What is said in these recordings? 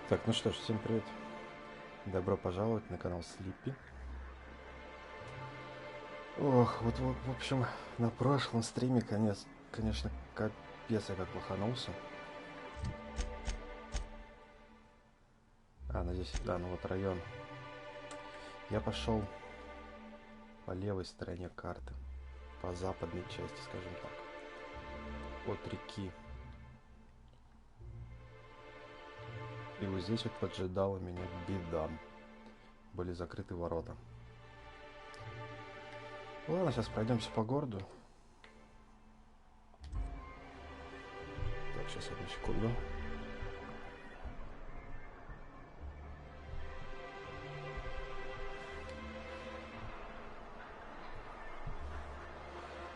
Так, ну что ж, всем привет. Добро пожаловать на канал Слиппи. Ох, вот, в общем, на прошлом стриме, конечно, капец, я как лоханулся. Ну здесь, да, ну вот район. Я пошел по левой стороне карты, по западной части, скажем так, от реки. И вот здесь вот поджидала меня беда. Были закрыты ворота. Ладно, сейчас пройдемся по городу. Так, сейчас одну секунду.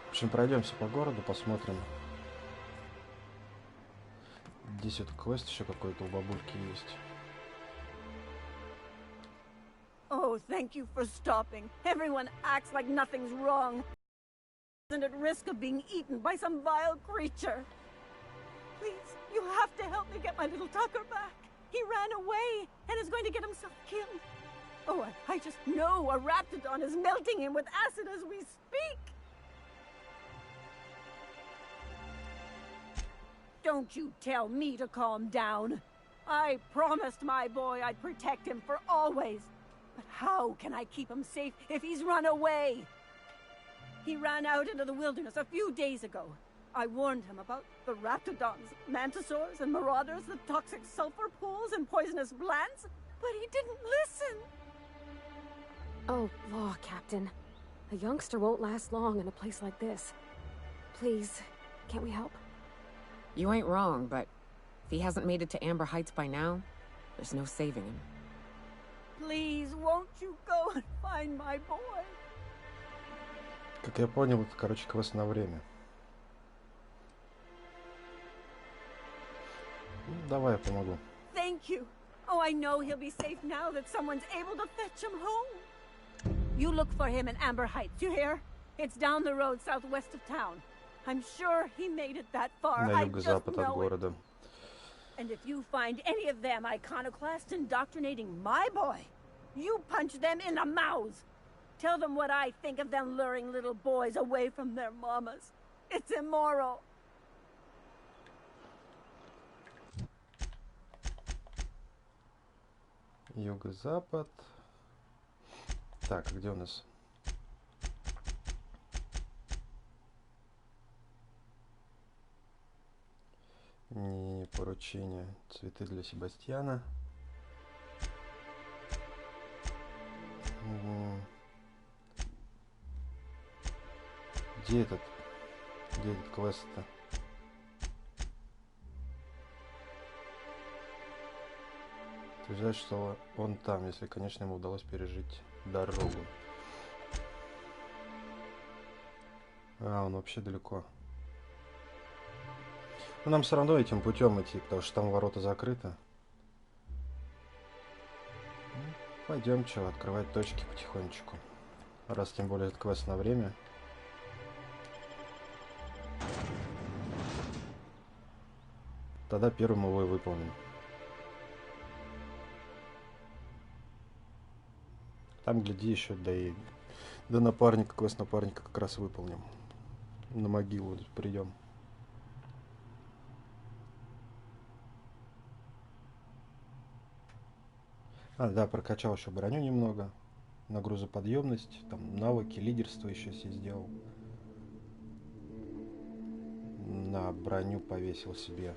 В общем, пройдемся по городу, посмотрим. Здесь вот квест еще какой-то у бабульки есть. Oh, thank you for stopping. Everyone acts like nothing's wrong. Isn't at risk of being eaten by some vile creature. Please, you have to help me get my little Tucker back. He ran away and is going to get himself killed. Oh, I just know a raptidon is melting him with acid as we speak. Don't you tell me to calm down. I promised my boy I'd protect him for always. But how can I keep him safe if he's run away? He ran out into the wilderness a few days ago. I warned him about the raptidons, mantisaurs, and marauders, the toxic sulfur pools and poisonous plants, but he didn't listen. Oh, law, Captain. A youngster won't last long in a place like this. Please, can't we help? You ain't wrong, but if he hasn't made it to Amber Heights by now, there's no saving him. Please, won't you go and find my boy? Как я понял, это, короче, квест на время. Ну, давай я помогу. Thank you. Oh, I know he'll be safe now that someone's able to fetch him home. You look for him in Amber Heights, you hear? It's down the road southwest of town. I'm sure he made it that far. На I just юго-запад от know it. города. And if you find any of them iconoclasts indoctrinating my boy, you punch them in the mouths. Tell them what I think of them luring little boys away from their mamas. It's immoral. Юго-запад. Так, где у нас? Не поручение. Цветы для Себастьяна. Где этот квест-то? Утверждает, что он там, если, конечно, ему удалось пережить дорогу. Он вообще далеко. Но нам все равно этим путем идти, потому что там ворота закрыты. Пойдем, что, открывать точки потихонечку. Раз тем более этот квест на время. Тогда первым его и выполним. Там, гляди, еще до напарника, квест напарника как раз выполним. На могилу придем. Да, прокачал еще броню немного. На грузоподъемность, там навыки, лидерство еще себе сделал. На броню повесил себе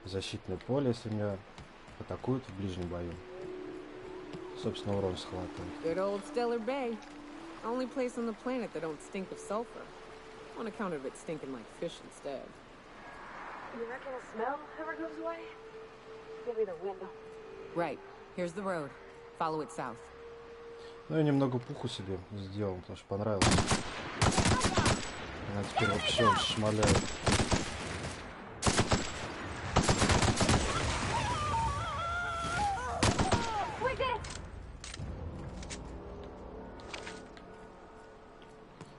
защитное поле, если меня атакуют в ближнем бою. Собственно, урон схватывает. Good old Stellar Bay. Only place on the planet that don't stink of sulfur. On account of it stinking like fish instead. You reckon the smell ever goes away? Give me the window. Right. Here's the road. Follow it south. Ну, я немного пуху себе сделал, потому что понравилось. Она теперь вообще шмаляет.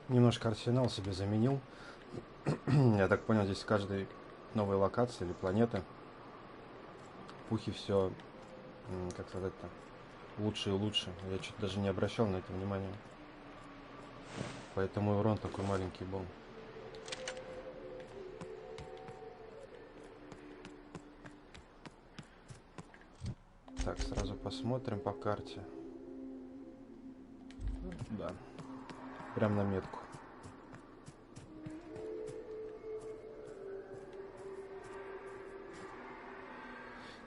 Немножко арсенал себе заменил. Я так понял, здесь в каждой новой локации или планеты пухи все как сказать-то, лучше и лучше. Я что-то даже не обращал на это внимания. Поэтому урон такой маленький был. Так, сразу посмотрим по карте. Да. Прям на метку.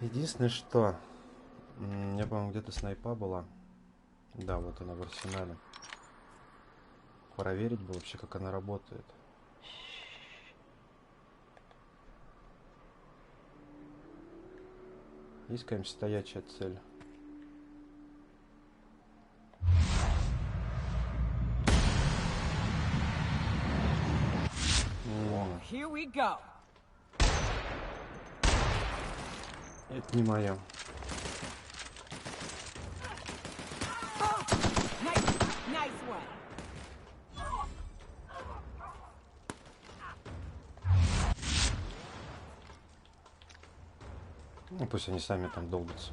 Единственное, что... У меня, по-моему, где-то снайпа была. Да, вот она в арсенале. Проверить бы вообще, как она работает. Есть какая-нибудь стоячая цель? Here we go. Это не моя. Nice one. Ну, пусть они сами там долбятся.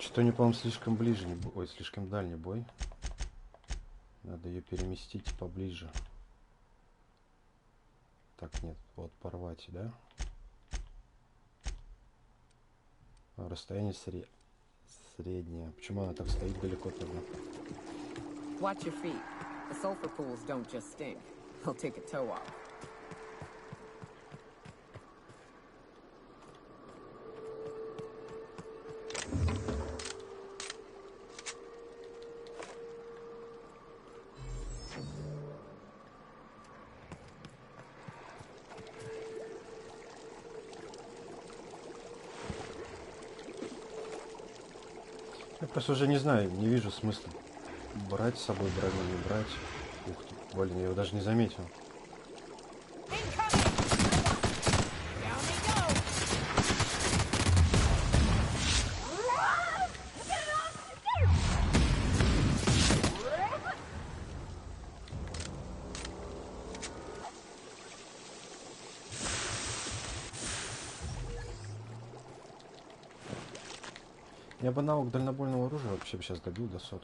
Что не, по-моему, слишком ближе, ой, слишком дальний бой. Надо ее переместить поближе. Так, нет, вот порвать, да? Расстояние среднее. Почему она так стоит далеко тогда? Watch your feet. The sulfur pools don't just stink. They'll take a toe off. Я просто уже не знаю, не вижу смысла брать с собой броню, не брать. Ух ты, блин, я его даже не заметил. Я бы навык дальнобойного оружия вообще сейчас добил до 100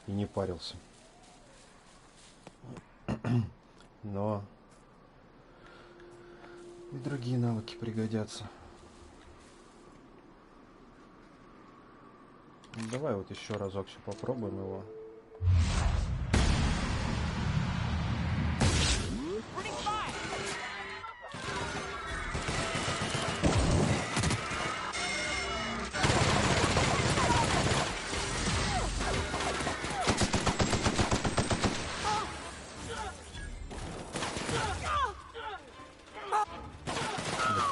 и не парился. Но и другие навыки пригодятся. Ну, давай вот еще разок еще попробуем его.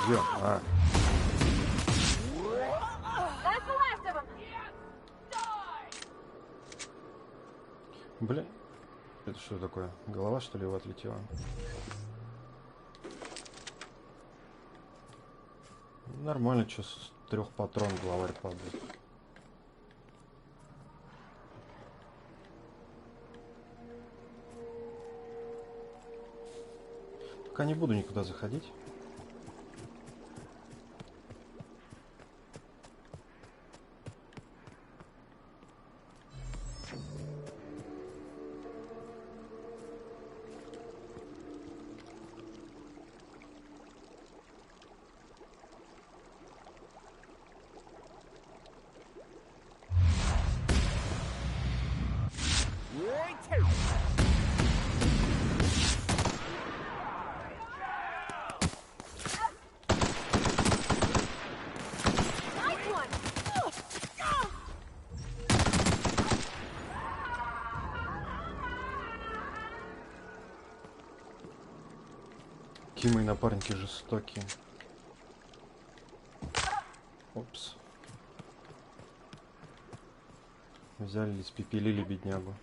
Где? А. Блин, это что такое? Голова, что ли, его отлетела? Нормально, что с 3 патрон главарь падает. Пока не буду никуда заходить. Какие мои напарники жестокие. Опс. Взяли, испепелили беднягу.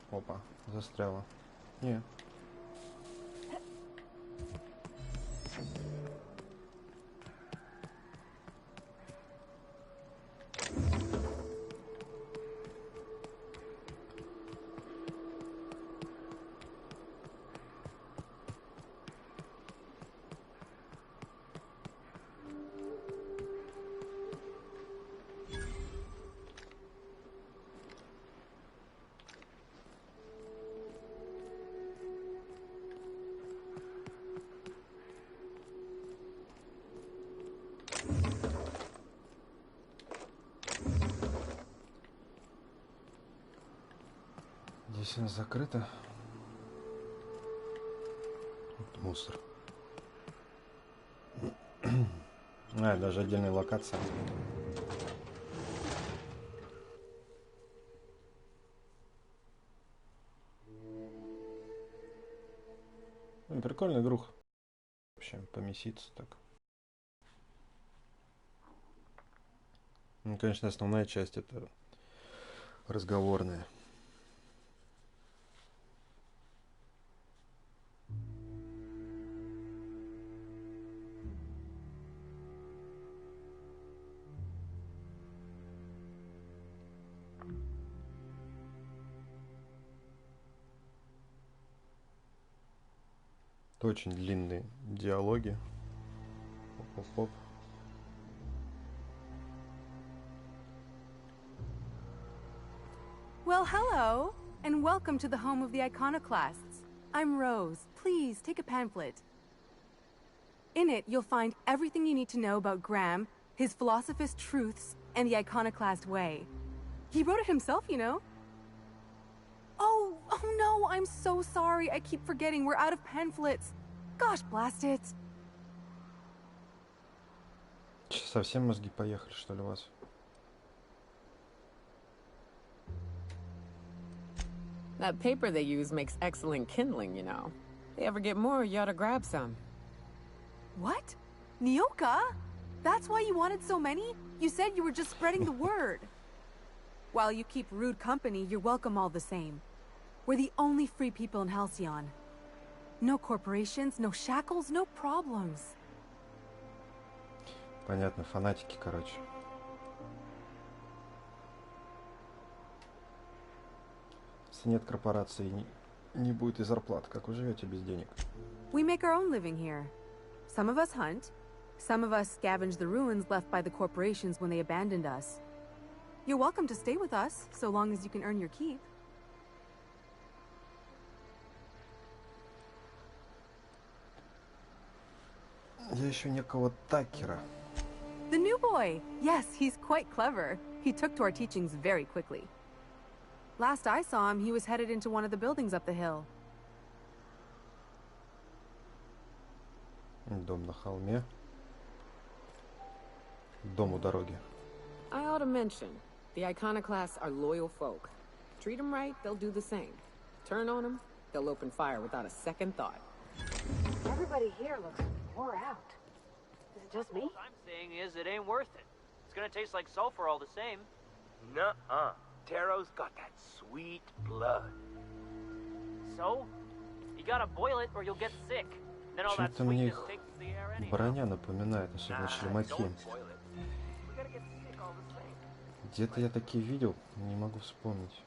Опа, застряла. Не. Здесь она закрыта. Вот мусор. Даже отдельная локация. Прикольный игрух. В общем, помеситься так. Ну, конечно, основная часть это разговорная. Очень длинные диалоги. Оп-оп-оп. Well, hello, and welcome to the home of the iconoclasts. I'm Rose. Please take a pamphlet. In it, you'll find everything you need to know about Graham, his philosophist truths, and the iconoclast way. He wrote it himself, you know. Oh no, I'm so sorry. I keep forgetting we're out of pamphlets. Gosh, blast it. Совсем мозги поехали, что ли, у вас? That paper they use makes excellent kindling, you know. If you ever get more, you ought to grab some. What? Nyoka? That's why you wanted so many? You said you were just spreading the word. While you keep rude company, you're welcome all the same. We're the only free people in Halcyon. No corporations, no shackles, no problems. Понятно, фанатики, короче. Если нет корпорации, не будет и зарплат. Как вы живете без денег? We make our own living here. Some of us hunt. Some of us scavenge the ruins left by the corporations when they abandoned us. You're welcome to stay with us, so long as you can earn your keep. Я еще некого Такера. The new boy! Yes, he's quite clever. He took to our teachings very quickly. Last I saw him, he was headed into one of the buildings up the hill. Дом на холме. Дом у дороги. I ought to mention, the iconoclasts are loyal folk. Treat them right, they'll do the same. Turn on them, they'll open fire without a second thought. Everybody here looks wore out. Is it just me? All I'm saying is it ain't worth it. It's gonna taste like sulfur all the same. Nuh-uh. Taro's got that sweet blood. So? You gotta boil it or you'll get sick. Then all that Чем-то мне sweetness их takes the air anyhow. броня напоминает, особенно шлемаки. Don't boil it. We gotta get sick all the same. Где-то я такие видел, не могу вспомнить.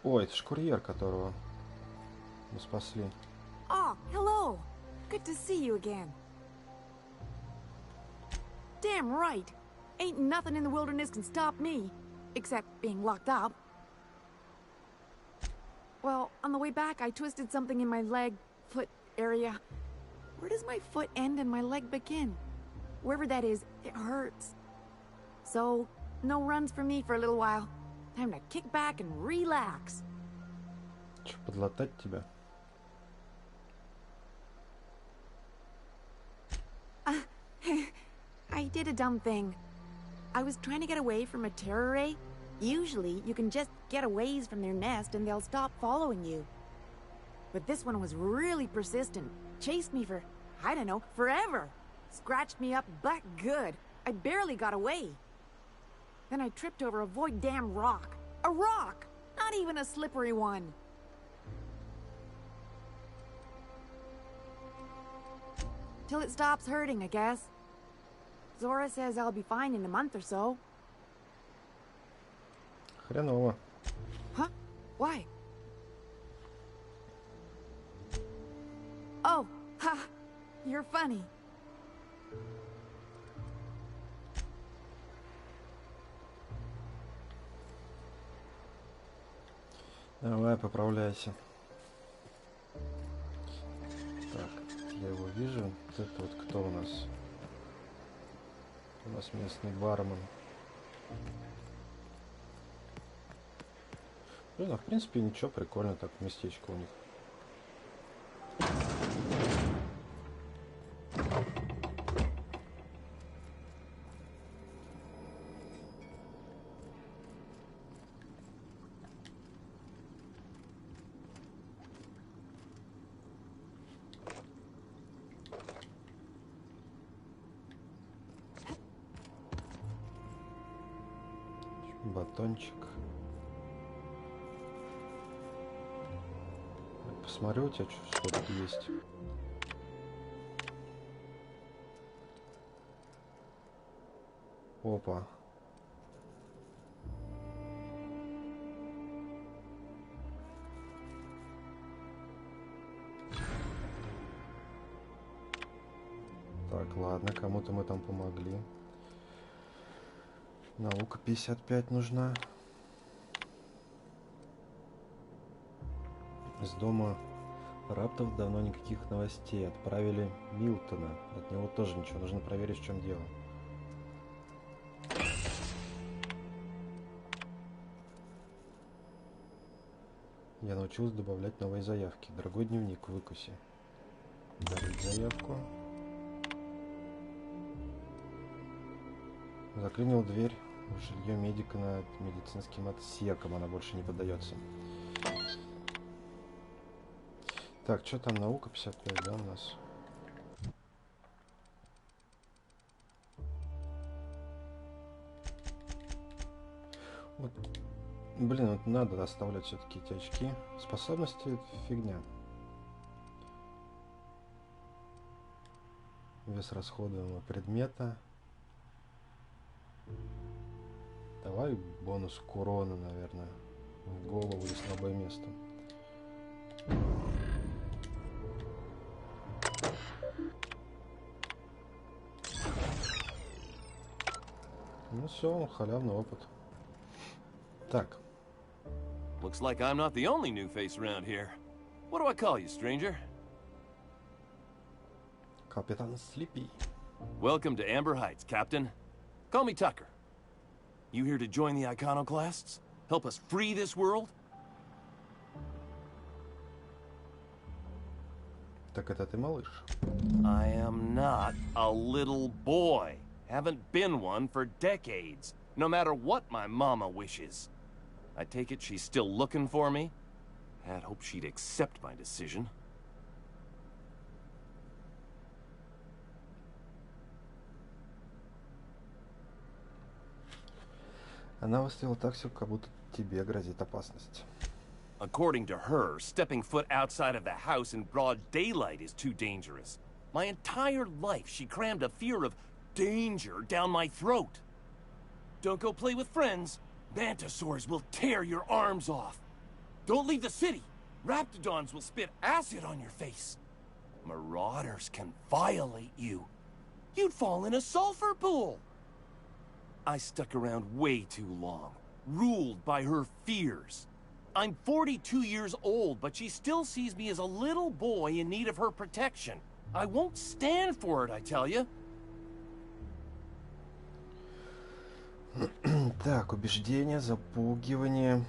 О, это ж курьер, которого мы спасли. Oh, hello. Good to see you again. Damn right. Ain't nothing in the wilderness can stop me, except being locked up. Well, on the way back, I twisted something in my leg, foot area. Where does my foot end and my leg begin? Wherever that is, it hurts. So, no runs for me for a little while. Time to kick back and relax. Че, подлатать тебя? I did a dumb thing. I was trying to get away from a terror ray. Usually, you can just get a ways from their nest and they'll stop following you. But this one was really persistent. Chased me for, I don't know, forever. Scratched me up black good. I barely got away. Then I tripped over a void damn rock. A rock! Not even a slippery one. Till it stops hurting, I guess. Zora says I'll be fine in a month or so. Хреново. Huh? Why? Oh, ha! You're funny. Давай, поправляйся. Так, я его вижу. Вот это вот кто у нас? У нас местный бармен. Ну, в принципе, ничего, прикольно так, местечко у них. Батончик. Посмотрю, у тебя что-то есть. Опа. Так, ладно, кому-то мы там помогли. Наука 55 нужна. Из дома раптов давно никаких новостей. Отправили Милтона. От него тоже ничего. Нужно проверить, в чем дело. Я научился добавлять новые заявки. Дорогой дневник, выкуси. Дарить заявку. Заклинил дверь в жилье медика над медицинским отсеком. Она больше не поддается. Так, что там, наука 55, да, у нас? Вот, блин, вот надо оставлять все-таки эти очки. Способности — это фигня. Вес расходуемого предмета. Давай бонус к урону, наверное. В голову и слабое место. Ну все, халявный опыт. Так. Looks like I'm not the only new face around here. What do I call you, stranger? Капитан Слиппи. Welcome to Amber Heights, Captain. Call me Tucker. You here to join the iconoclasts? Help us free this world? Так это ты, малыш. I am not a little boy. Haven't been one for decades, no matter what my mama wishes. I take it she's still looking for me? Had hoped she'd accept my decision. Она выставила так все, как будто тебе грозит опасность. According to her, stepping foot outside of the house in broad daylight is too dangerous. My entire life, she crammed a fear of danger down my throat. Don't go play with friends. Mantisaurs will tear your arms off. Don't leave the city. Raptidons will spit acid on your face. Marauders can violate you. You'd fall in a sulfur pool. I stuck around way too long, ruled by her fears. I'm 42 years old, but she still sees me as a little boy in need of her protection. I won't stand for it, I tell you. Так, убеждение, запугивание.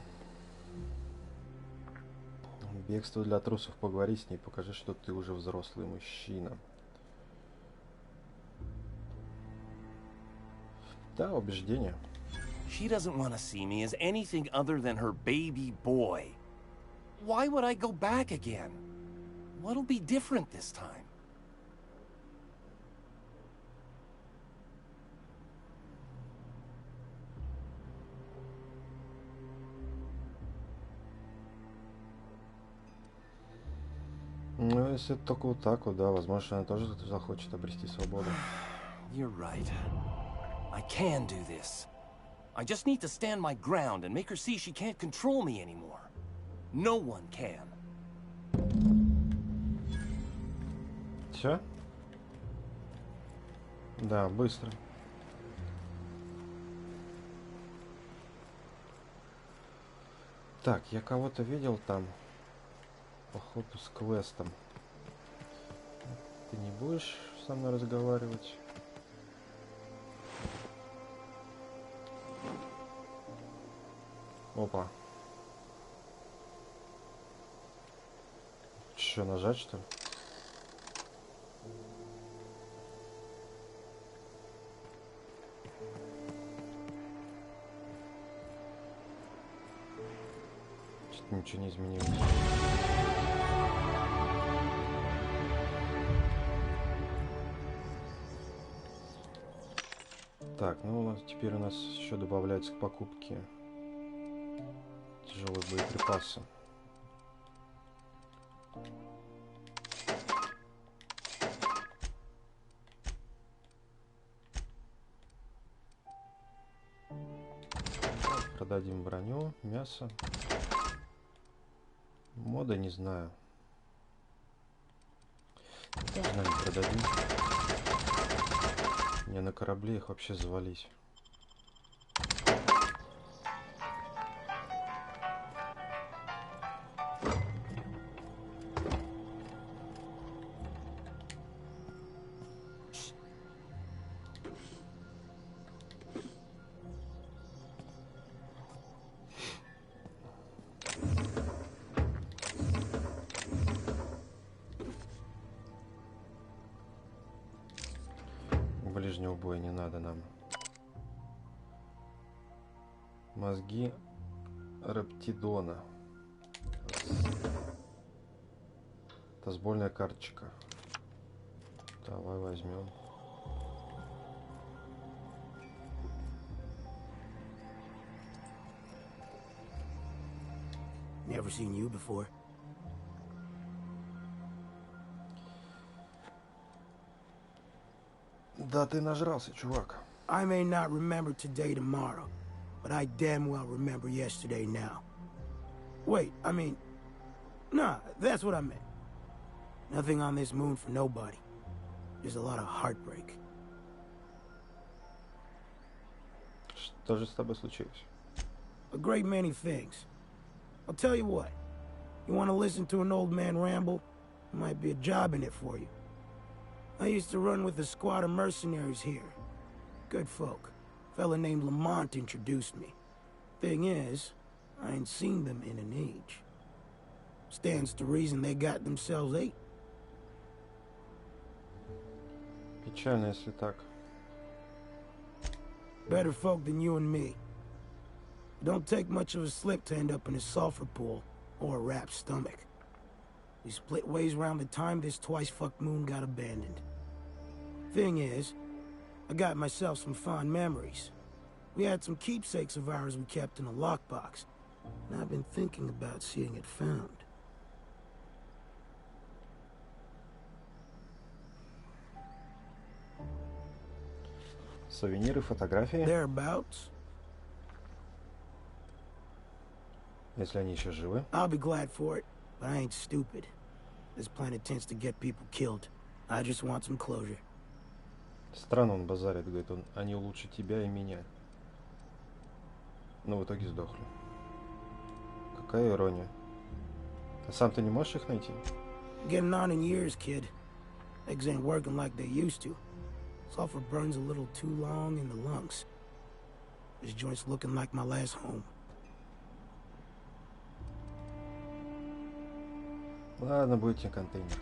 Бегство для трусов. Поговори с ней, покажи, что ты уже взрослый мужчина. Да, убеждение. She doesn't want to see me as anything other than her baby boy. Why would I go back again? What'll be different this time? Ну, если это только вот так вот, да, возможно, она тоже захочет обрести свободу. You're right. I can do this. I just need to stand my ground and make her see she can't control me anymore. No one can. Все? Да, быстро. Так, я кого-то видел там. Походу с квестом. Ты не будешь со мной разговаривать? Опа. Что, нажать, что ли? Что-то ничего не изменилось. Так, ну теперь у нас еще добавляется к покупке тяжелые боеприпасы. Продадим броню, мясо. Мода не знаю. Не знаю, не продадим. Не, на корабле их вообще завались. Ближнего боя не надо нам. Мозги рептидона. Тазбольная карточка. Давай возьмем. Never seen you before. Да ты нажрался, чувак. I may not remember today tomorrow, but I damn well remember yesterday now. Wait, I mean, nah, that's what I meant. Nothing on this moon for nobody. Just a lot of heartbreak. Что же с тобой случилось? A great many things. I'll tell you what. You want to listen to an old man ramble? There might be a job in it for you. I used to run with a squad of mercenaries here. Good folk. A fella named Lamont introduced me. Thing is, I ain't seen them in an age. Stands to reason they got themselves ate. Печально, если так. Better folk than you and me. It don't take much of a slip to end up in a sulfur pool or a wrapped stomach. We split ways around the time this twice-fucked moon got abandoned. Thing is, I got myself some fond memories. We had some keepsakes of ours we kept in a lockbox, and I've been thinking about seeing it found. Сувениры, фотографии. Thereabouts. Если они еще живы. I'll be glad for it, but I ain't stupid. This planet tends to get people killed. I just want some closure. Странно он базарит, говорит он, они лучше тебя и меня. Но в итоге сдохли. Какая ирония. А сам ты не можешь их найти? Getting on in years, kid. Eggs ain't working like they used to. Sulfur burns a little too long in the lungs. This joint's looking like my last home. Ладно, будете контейнер.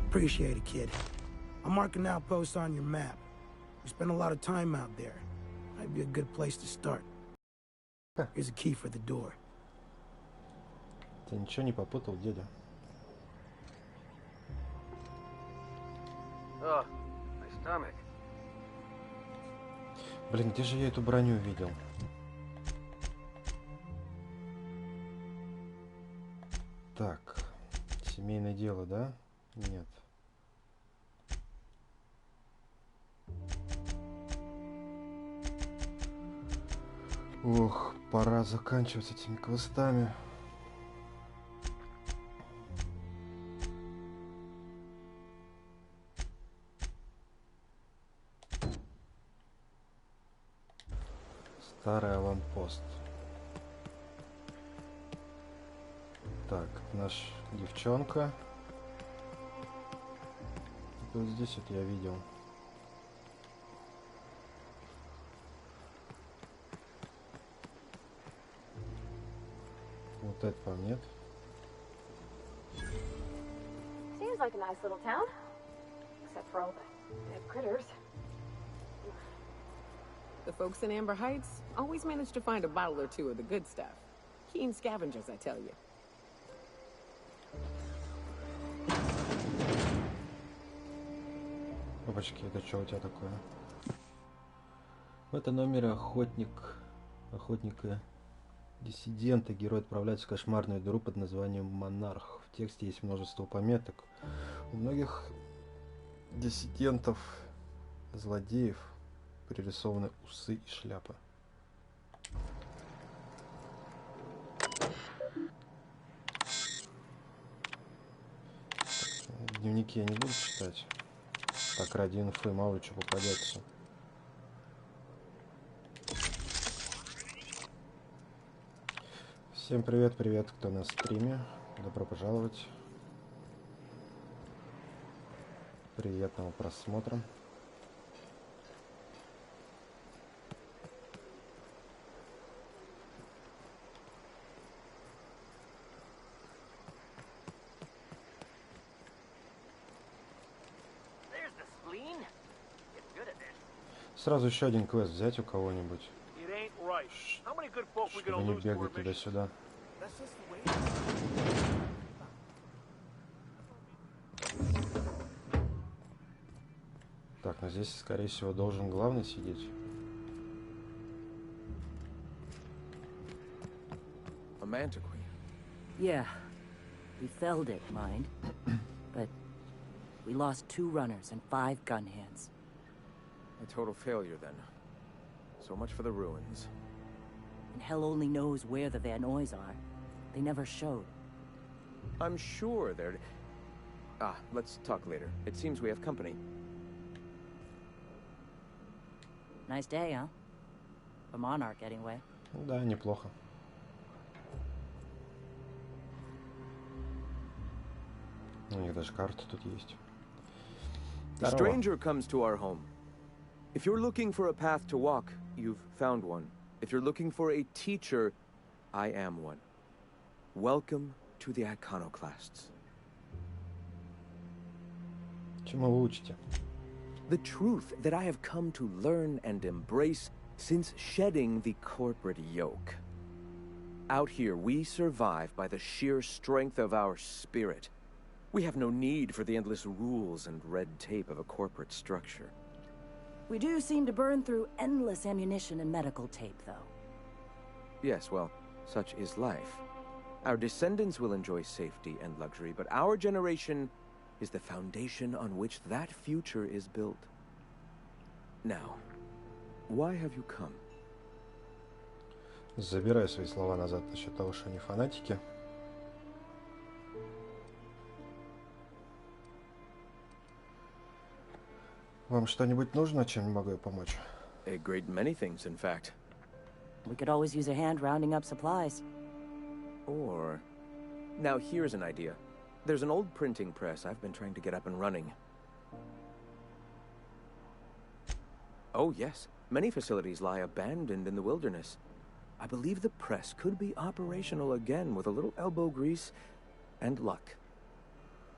Appreciate it, kid. I'm marking outposts on your map. We spend a lot of time out there. Might be a good place to start. Here's a key for the door. Ты ничего не попутал, дядя? Oh, my stomach. Блин, где же я эту броню видел? Так, семейное дело, да? Нет. Ох, пора заканчивать этими квестами. Старый аванпост. Так, наш девчонка. Вот здесь вот я видел. Вот это вам нет. like a nice little town. Except for all the dead critters. The folks in Amber Heights always manage to find a bottle or two of the good stuff. Keen scavengers, I tell you. Опачки, это что у тебя такое? В этом номере охотника диссидента герой отправляется в кошмарную дыру под названием Монарх. В тексте есть множество пометок. У многих диссидентов, злодеев, пририсованы усы и шляпы. Дневники я не буду читать. Так, ради инфы мало ли что попадется. Всем привет, кто на стриме. Добро пожаловать. Приятного просмотра. Сразу еще один квест взять у кого-нибудь, чтобы не бегать туда-сюда. Так, но здесь, скорее всего, должен главный сидеть. A mantiquine. Yeah, we felled it, mind. But we lost 2 runners and 5 gun hands. A total failure, then. So much for the ruins. And hell only knows where the Van Oys are. They never showed. I'm sure they're... Ah, let's talk later. It seems we have company. Nice day, huh? For Monarch, anyway. Да, неплохо. У них даже карта тут есть. A stranger comes to our home. If you're looking for a path to walk, you've found one. If you're looking for a teacher, I am one. Welcome to the iconoclasts. Чему вы учите? The truth that I have come to learn and embrace since shedding the corporate yoke. Out here, we survive by the sheer strength of our spirit. We have no need for the endless rules and red tape of a corporate structure. We do seem to burn through endless ammunition and medical tape, though. Yes, well, such is life. Our descendants will enjoy safety and luxury, but our generation is the foundation on which that future is built. Now, why have you come? Забираю свои слова назад насчет того, что они фанатики. Вам что-нибудь нужно, чем могу я помочь? A great many things, in fact. We could always use a hand rounding up supplies. Or... Now here's an idea. There's an old printing press I've been trying to get up and running. Oh, yes. Many facilities lie abandoned in the wilderness. I believe the press could be operational again with a little elbow grease and luck.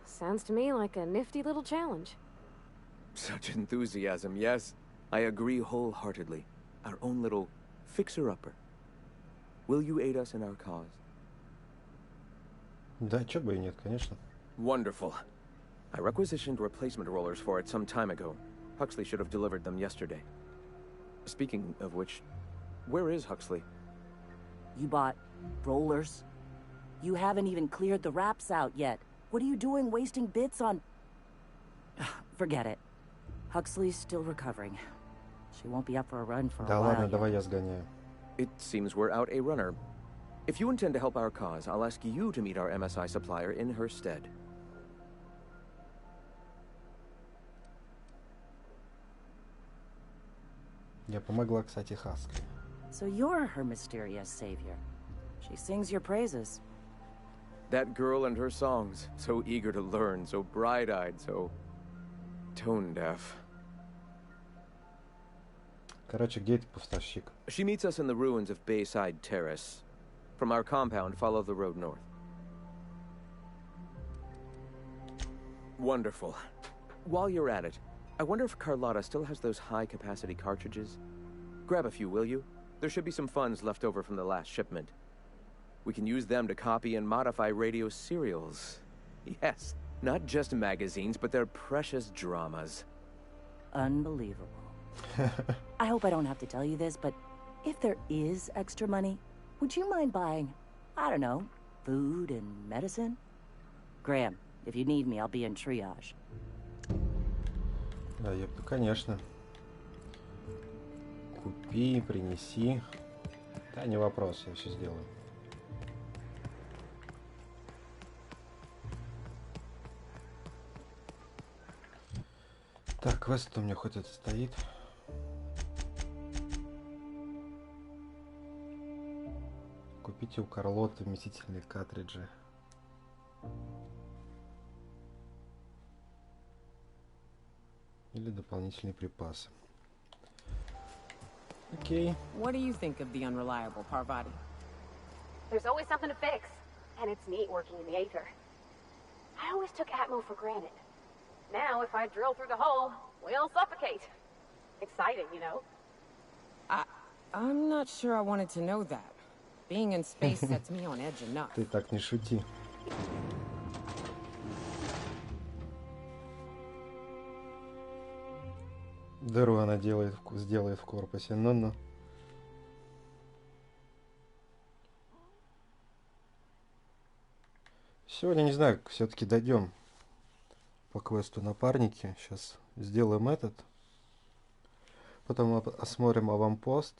Sounds to me like a nifty little challenge. Such enthusiasm, yes. I agree wholeheartedly. Our own little fixer-upper. Will you aid us in our cause? Да, чё бы и нет, конечно. Wonderful. I requisitioned replacement rollers for it some time ago. Huxley should have delivered them yesterday. Speaking of which, where is Huxley? You bought rollers? You haven't even cleared the wraps out yet. What are you doing wasting bits on... Forget it. Huxley's still recovering. She won't be up for a run for a while. Да ладно, давай я сгоняю. It seems we're out a runner. If you intend to help our cause, I'll ask you to meet our MSI supplier in her stead. Я помогла, кстати, Хаски. So you're her mysterious savior. She sings your praises. That girl and her songs, so eager to learn, so bright-eyed, so tone-deaf. Короче, где этот поставщик? She meets us in the ruins of Bayside Terrace. From our compound, follow the road north. Wonderful. While you're at it, I wonder if Carlotta still has those high-capacity cartridges? Grab a few, will you? There should be some funds left over from the last shipment. We can use them to copy and modify radio serials. Yes, not just magazines, but their precious dramas. Unbelievable. I hope I don't have to tell you this, but if there is extra money, would you mind buying, I don't know, food and medicine? Graham, if you need me, I'll be in triage. Да, конечно. Купи, принеси. Да, не вопрос, я все сделаю. Так, квест у меня хоть это стоит. Купите у Карлоты вместительные картриджи. Или дополнительные припасы. Окей. What do you think of the unreliable Parvati? There's always something to fix, and it's neat working in the Aether. I always took Atmo for granted. Now, if I drill through the hole, we'll suffocate. Exciting, you know? I'm not sure I wanted to know that. Being in space sets me on edge enough. Ты так не шути. Дыру она сделает в корпусе. Ну-ну. Сегодня, не знаю, все-таки дойдем по квесту напарники. Сейчас сделаем этот. Потом осмотрим аванпост.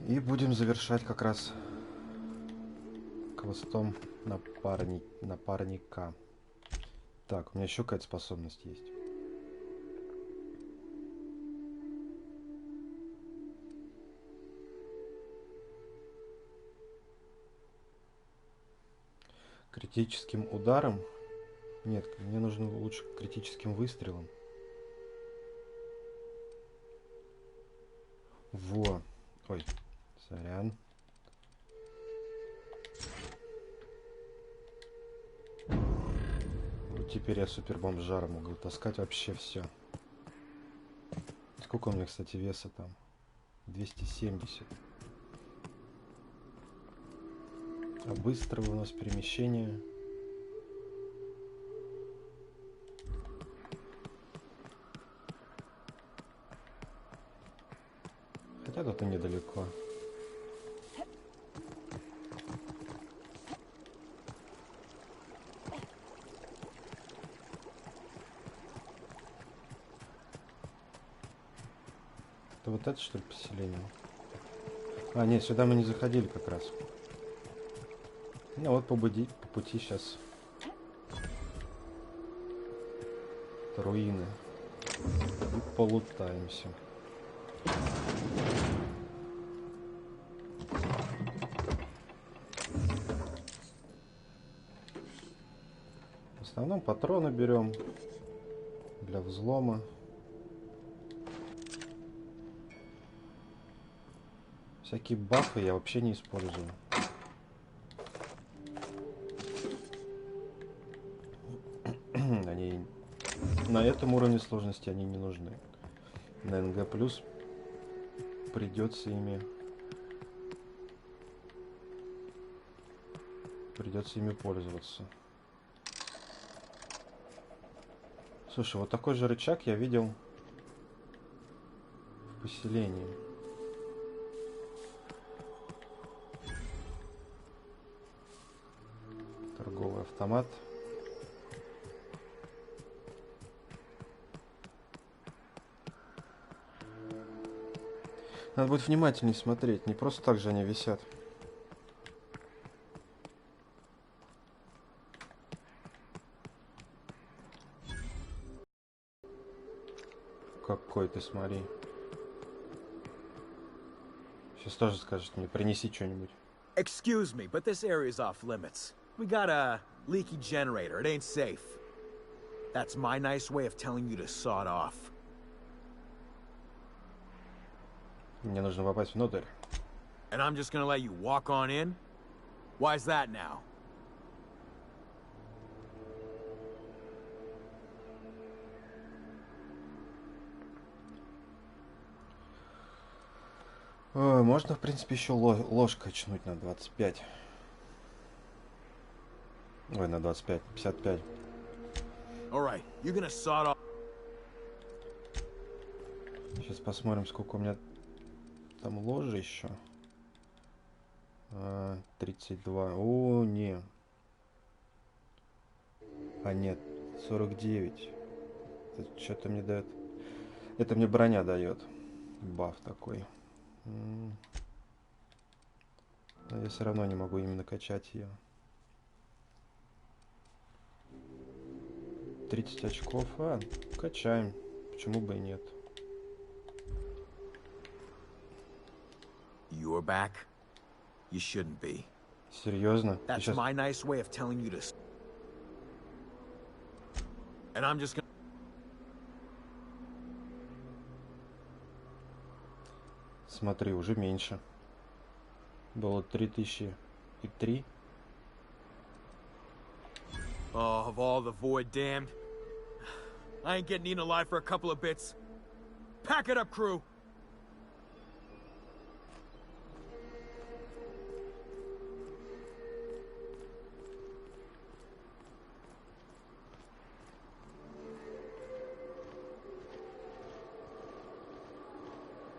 И будем завершать как раз квестом напарника. Так, у меня еще какая-то способность есть. Критическим ударом? Нет, мне нужно лучше критическим выстрелом. Во. Ой, сорян. Вот теперь я супер бомжара могу таскать вообще все. Сколько у меня, кстати, веса там? 270. А быстрого у нас перемещения. Хотя тут и недалеко. Это вот это, что ли, поселение? А, нет, сюда мы не заходили как раз. Ну вот по пути сейчас руины. И полутаемся. В основном патроны берем для взлома. Всякие бафы я вообще не использую. Они на этом уровне сложности они не нужны. На НГ плюс придется ими пользоваться. Слушай, вот такой же рычаг я видел в поселении. Торговый автомат. Надо будет внимательнее смотреть, не просто так же они висят. Какой ты, смотри. Сейчас тоже скажет мне, принеси что-нибудь. Excuse me, but this area's off limits. We got a leaky generator. It ain't safe. That's my nice way of telling you to sod off. Мне нужно попасть внутрь. And I'm just gonna let you walk on in? Why's that now? Можно, в принципе, еще ложь качнуть на 25. Ой, на 25, 55. Alright, you're gonna sawed off. Сейчас посмотрим, сколько у меня там ложи еще. 32. О, не. А нет, 49. Что-то мне дает. Это мне броня дает. Баф такой. Но я все равно не могу именно качать ее. 30 очков. Качаем. Почему бы и нет? You're back? You shouldn't be. Серьезно? That's my nice way of telling you to. And I'm just gonna. Смотри, уже меньше. Было 3003. Oh, of all the void damned. I ain't getting eaten alive for a couple of bits. Pack it up, crew!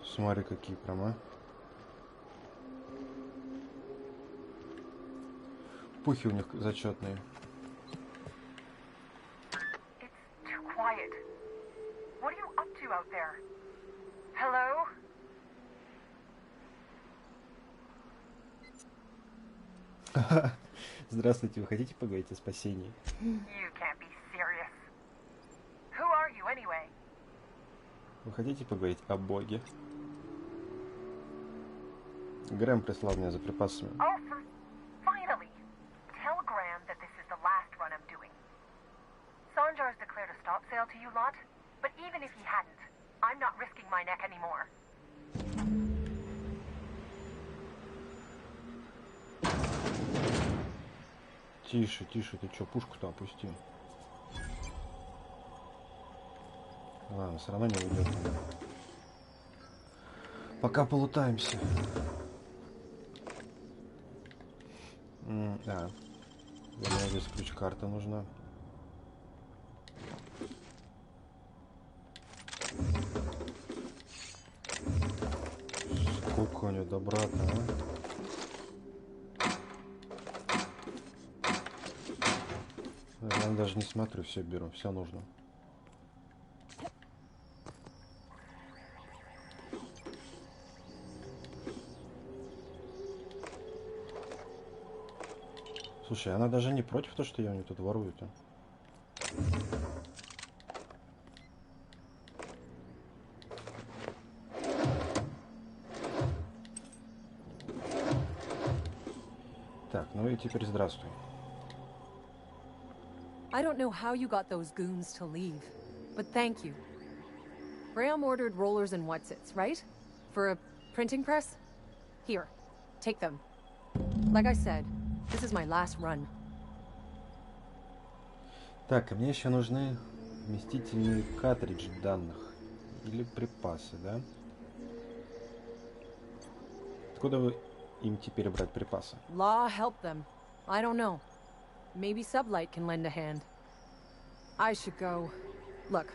Смотри, какие прямо. Пухи у них зачетные. It's too quiet. What are you up to out there? Hello? Здравствуйте, вы хотите поговорить о спасении? You can't be serious. Who are you anyway? Вы хотите поговорить о Боге? Грэм прислал меня за припасами. Oh, finally! Tell Graham that this is the last run I'm doing. Sanjar's declared a stop sale to you lot, but even if he hadn't, I'm not risking my neck anymore. Тише, тише, ты чё, пушку-то опусти. Ладно, все равно не уйдет. Пока полутаемся. Да. Мне здесь ключ-карта нужна. Сколько у него добра-то, Я даже не смотрю, все беру, все нужно. Слушай, она даже не против того, что я у нее тут ворую-то. Так, ну и теперь здравствуй. I don't know how you got those goons to leave, but thank you. Graham ordered rollers and whatsits, right? For a printing press? Here, take them. Like I said, this is my last run. Так, а мне еще нужны вместительные картриджи данных. Или припасы, да? Откуда вы им теперь брать припасы? Law help them. I don't know. Maybe Sublight can lend a hand. I should go. Look,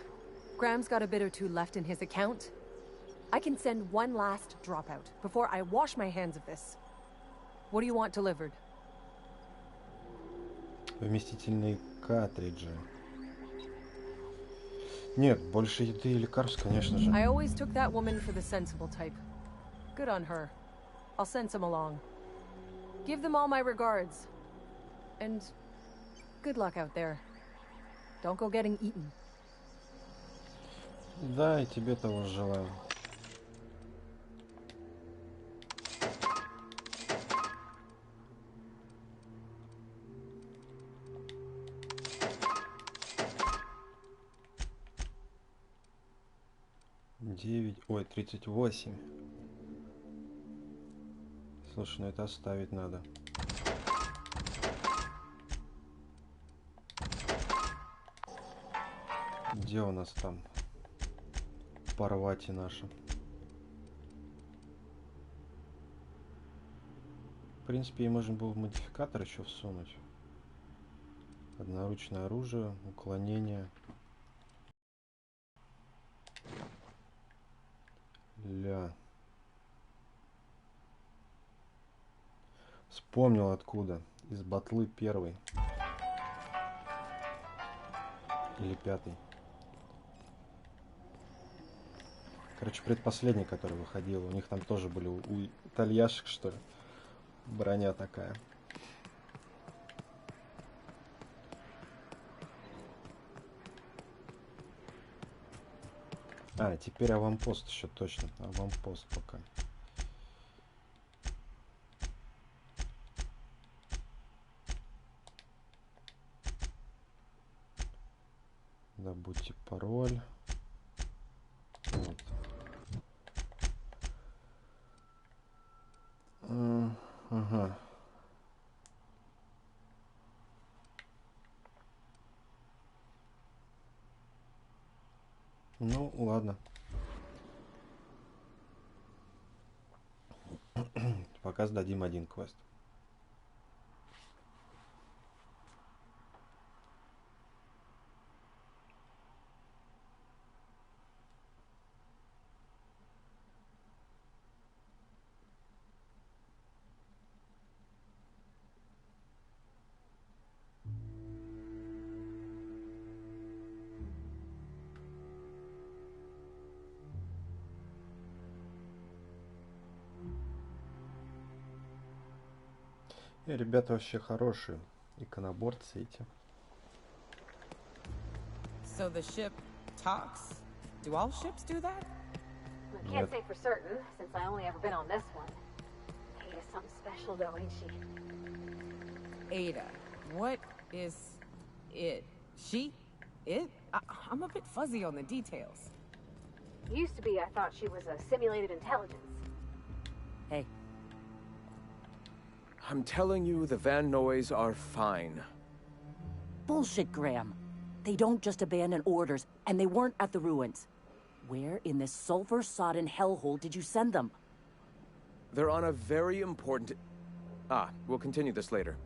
Graham's got a bit or two left in his account. I can send one last dropout before I wash my hands of this. What do you want delivered? Вместительные картриджи. Нет, больше еды и лекарств, конечно же. I always took that woman for the sensible type. Good on her. I'll send some along. Give them all my regards. And good luck out there. Don't go getting eaten. Да, и тебе того желаю. Ой, 38. Слушай, ну это оставить надо. Где у нас там Парвати наша? принципе, ей можно было модификатор еще всунуть. Одноручное оружие, уклонение. Ля. Вспомнил откуда. Из батлы первой. Или пятый. Короче, предпоследний, который выходил. У них там тоже были у итальяшек, что ли, броня такая. А, теперь аванпост еще точно. Аванпост пока. Забудьте пароль. Вот. Ага. Ну, ладно. Пока сдадим один квест. Ребята вообще хорошие. Иконоборцы эти. So the ship talks? Do all ships do that? I can't say for certain, since I only ever been on this one. Ada's something special though, ain't she? Ada. What is it? She? It? I'm a bit fuzzy on the details. Used to be I thought she was a simulated intelligence. Hey. I'm telling you, the Van Noys are fine. Bullshit, Graham. They don't just abandon orders, and they weren't at the ruins. Where in this sulfur-sodden hellhole did you send them? They're on a very important... Ah, we'll continue this later.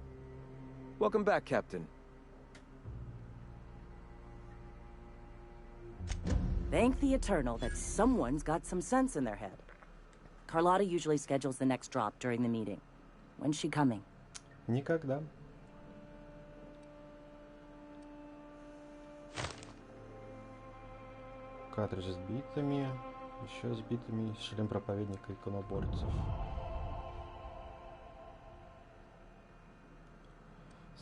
Welcome back, Captain. Thank the Eternal that someone's got some sense in their head. Carlotta usually schedules the next drop during the meeting. When's she coming? Никогда. Картридж с битами. Еще с битами. Шлем проповедника иконоборцев.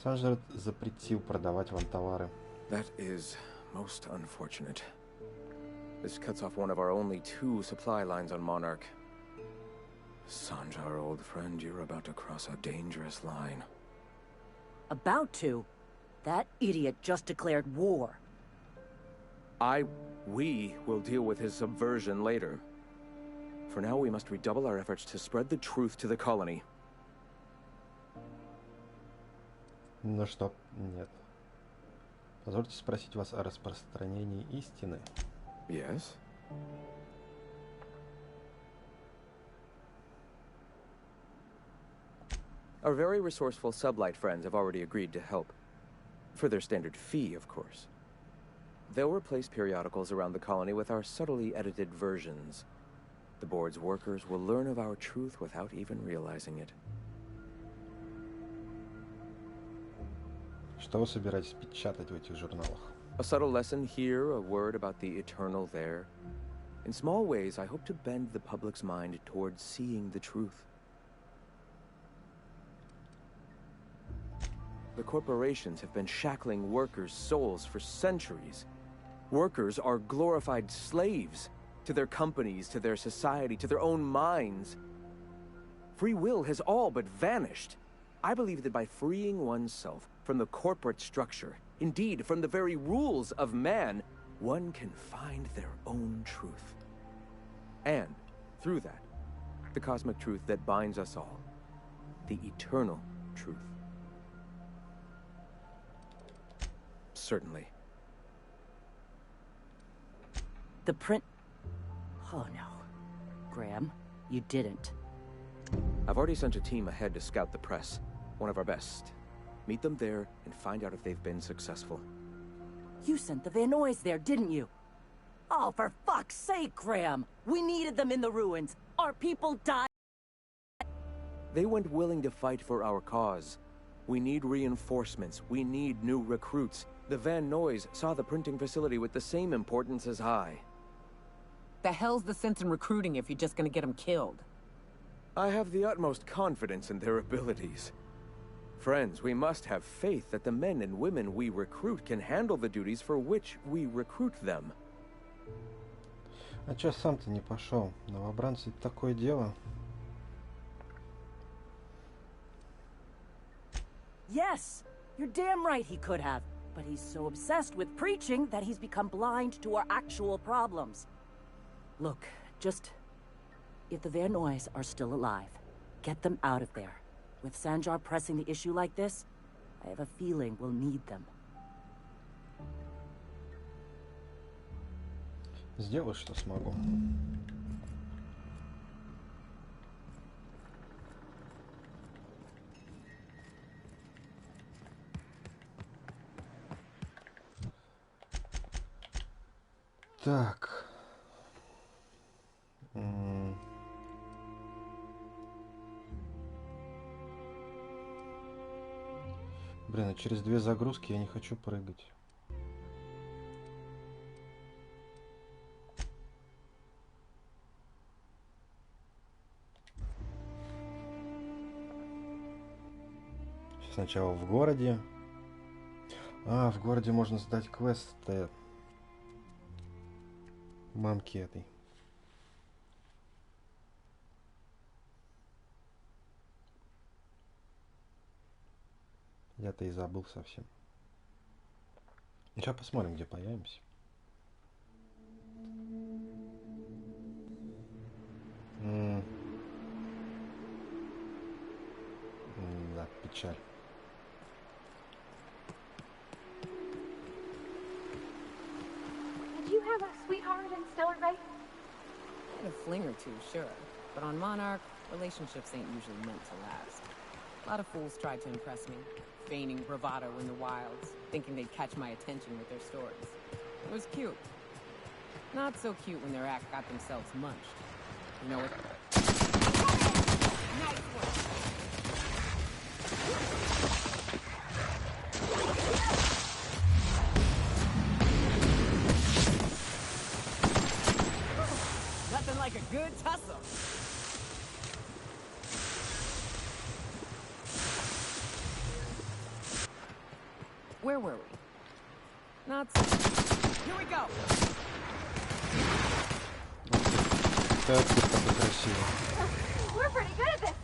Санжер запретил продавать вам товары. That is most unfortunate. This cuts off one of our only 2 supply lines on Monarch. Sanjar, old friend, you're about to cross a dangerous line. About to? That idiot just declared war. We will deal with his subversion later. For now, we must redouble our efforts to spread the truth to the colony. Ну что, нет. Позвольте спросить вас о распространении истины. Yes? Our very resourceful sublight friends have already agreed to help. For their standard fee, of course. They'll replace periodicals around the colony with our subtly edited versions. The board's workers will learn of our truth without even realizing it. Что вы собираетесь печатать в этих журналах? A subtle lesson here, a word about the eternal there. In small ways, I hope to bend the public's mind towards seeing the truth. The corporations have been shackling workers' souls for centuries. Workers are glorified slaves to their companies, to their society, to their own minds. Free will has all but vanished. I believe that by freeing oneself from the corporate structure, indeed from the very rules of man, one can find their own truth. And, through that, the cosmic truth that binds us all. The eternal truth. Certainly. The print... Oh no. Graham, you didn't. I've already sent a team ahead to scout the press. One of our best. Meet them there and find out if they've been successful. You sent the Van Noys there, didn't you? Oh, for fuck's sake, Graham! We needed them in the ruins. Our people died. They went willing to fight for our cause. We need reinforcements. We need new recruits. The Van Noys saw the printing facility with the same importance as I. The hell's the sense in recruiting if you're just gonna get them killed? I have the utmost confidence in their abilities. Friends, we must have faith that the men and women we recruit can handle the duties for which we recruit them. А чё сам-то не пошел? Новобранцы — это такое дело. Yes, you're damn right he could have. But he's so obsessed with preaching that he's become blind to our actual problems. Look, just... if the Van Noys are still alive, get them out of there. With Sanjar pressing the issue like this, I have a feeling we'll need them. Сделаю, что смогу. Так. Блин, а через 2 загрузки я не хочу прыгать. Сначала в городе. А, в городе можно сдать квесты мамки этой. Я-то и забыл совсем. Сейчас посмотрим, где появимся. Да, печаль. Did you have a sweetheart in Stellar Bay? I had a fling or two, sure. But on Monarch, relationships ain't usually meant to last. A lot of fools tried to impress me, feigning bravado in the wilds, thinking they'd catch my attention with their stories. It was cute. Not so cute when their act got themselves munched. You know what? Nice one! Nothing like a good tussle. Where were we? Not so... Here we go! Так красиво. We're pretty good at this.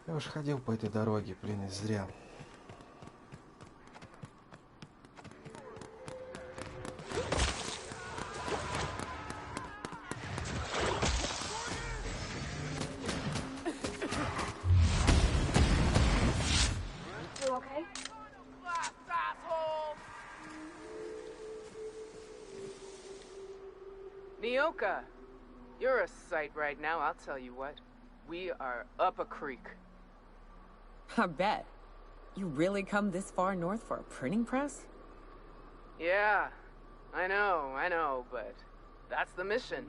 Я уж ходил по этой дороге, блин, и зря. You okay? Nyoka, you're a sight right now, I'll tell you what. We are up a creek. I bet. You really come this far north for a printing press? Yeah, I know, but that's the mission.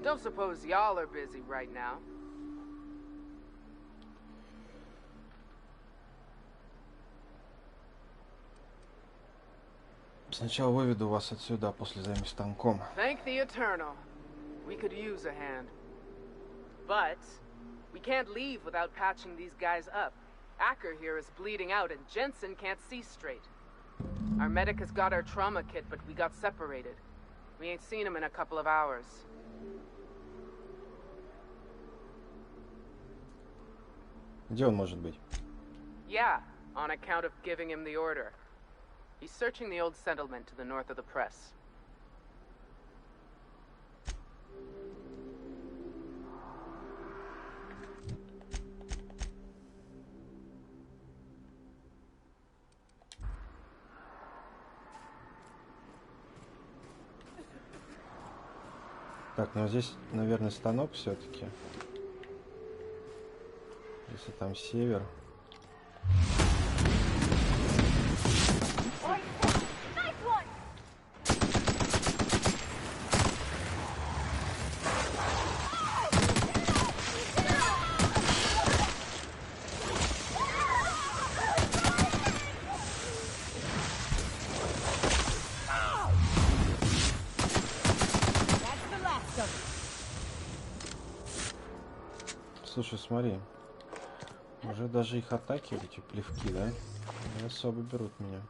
Don't suppose y'all are busy right now. Сначала выведу вас отсюда, а после займусь станком. Thank the Eternal. We could use a hand. But we can't leave without patching these guys up. Acker here is bleeding out and Jensen can't see straight. Our medic has got our trauma kit, but we got separated. We ain't seen him in a couple of hours. Где он может быть? Yeah, on account of giving him the order. He's searching the old settlement to the north of the press. Так, ну здесь, наверное, станок все-таки. Если там север. Слушай, смотри, уже даже их атаки, эти плевки, да, не особо берут меня.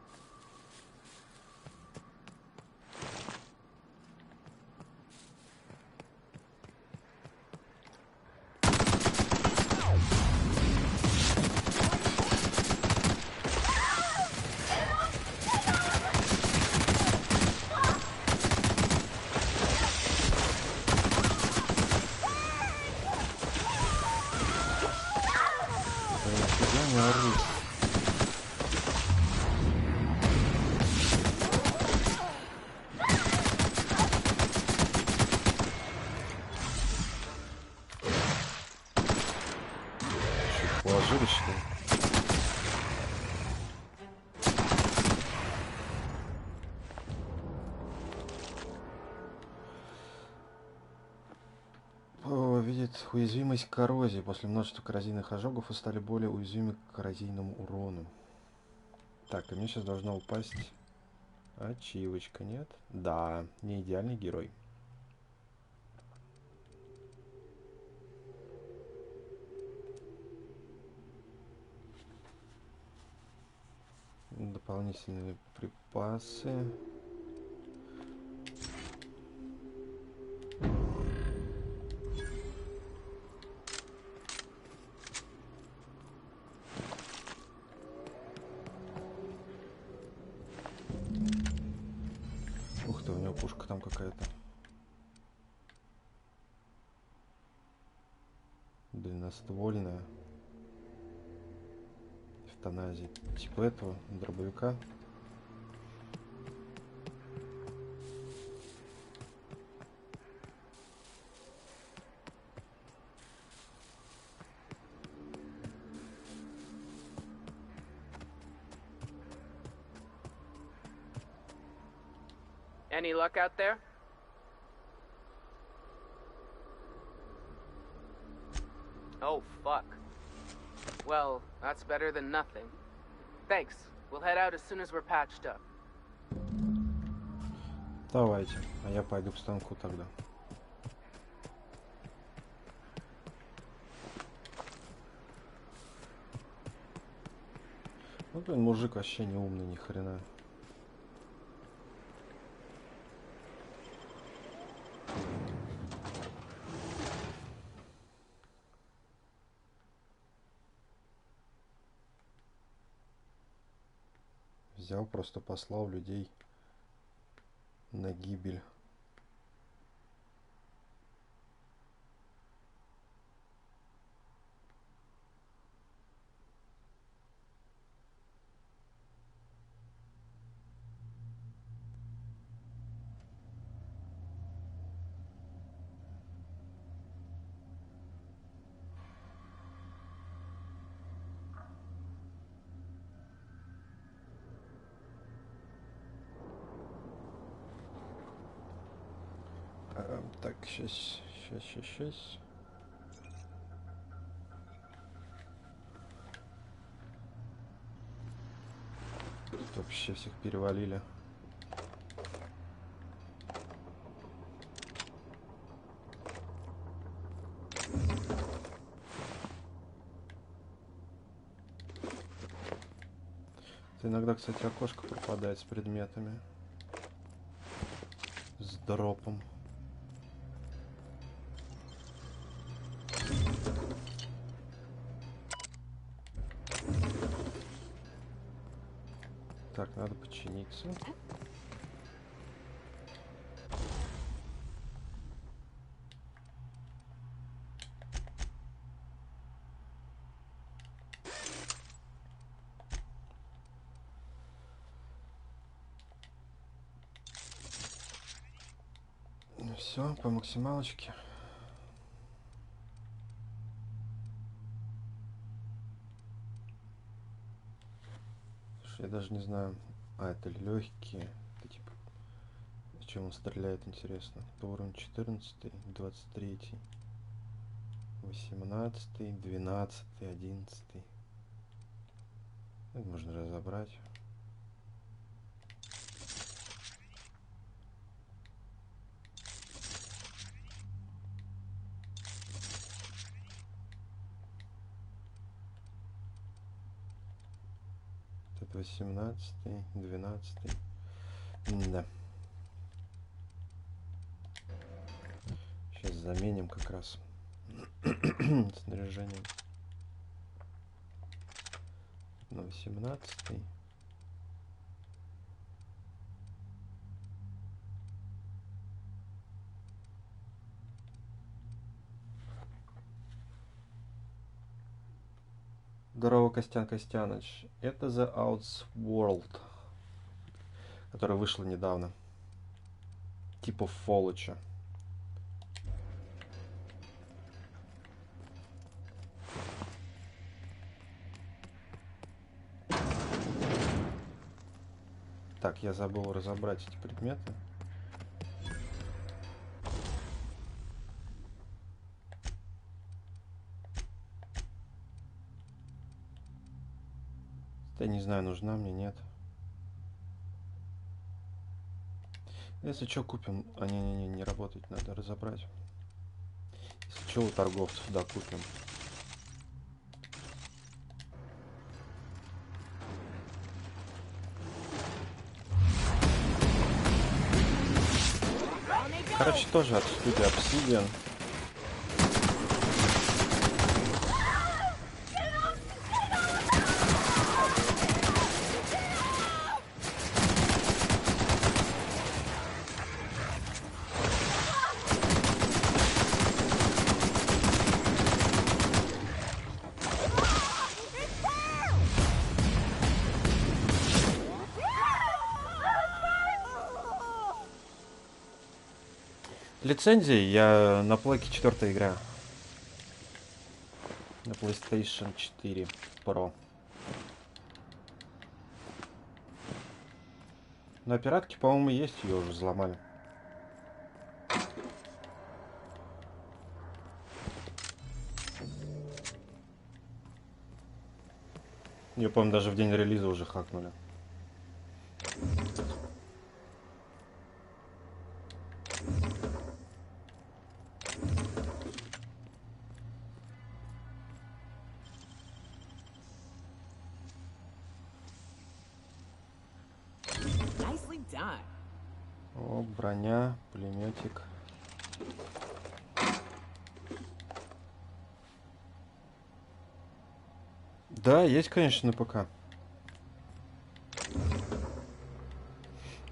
Положили, что ли? Видит уязвимость к коррозии. После множества коррозийных ожогов вы стали более уязвимы к коррозийному урону. Так, и мне сейчас должна упасть ачивочка, нет? Да, не идеальный герой. Дополнительные припасы. Ух ты, у него пушка там какая-то. Длинноствольная. Эвтаназия. Типа этого дробовика. Any luck out there? Oh, fuck. Well, that's better than nothing. Thanks. We'll head out as soon as we're patched up. Давайте, а я пойду к станку тогда. Ну, блин, мужик вообще не умный, ни хрена. Взял, просто послал людей на гибель. Так, сейчас. Вообще всех перевалили. Это иногда, кстати, окошко пропадает с предметами. С дропом. Так, надо починиться. Ну все, по максималочке. Я даже не знаю. А, это легкие. Это типа. С чем он стреляет, интересно. Это уровень 14, 23, 18, 12, 11. Это можно разобрать. Это 18, 12. Да. Сейчас заменим как раз снаряжение на 18. Здорово, Костян Костяныч. Это The Outworld, которая вышла недавно. Типа Фоллоча. Так, я забыл разобрать эти предметы. Я не знаю, нужна мне, нет. Если что, купим. А, не работает, надо разобрать. Если что, у торговцев, да, купим. Короче, тоже от студии Obsidian. Лицензии я на плойке 4 игра. На PlayStation 4 Pro. На пиратке, по-моему, есть, ее уже взломали. Ее, по-моему, даже в день релиза уже хакнули. О, броня, пулеметик. Да, есть, конечно, на ПК.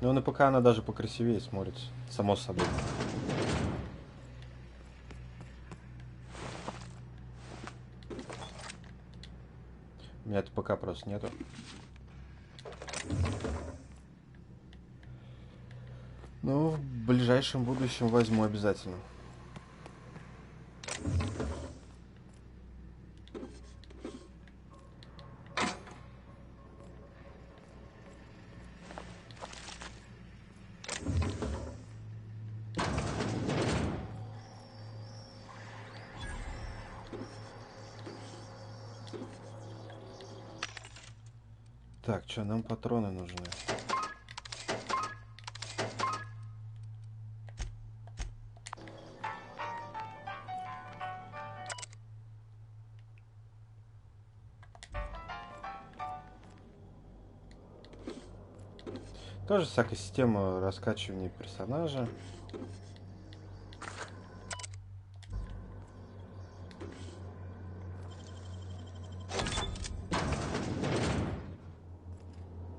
Но на ПК она даже покрасивее смотрится, само собой. У меня это ПК просто нету. Ну, в ближайшем будущем возьму обязательно. Так, что, нам патроны нужны. Тоже всякая система раскачивания персонажа.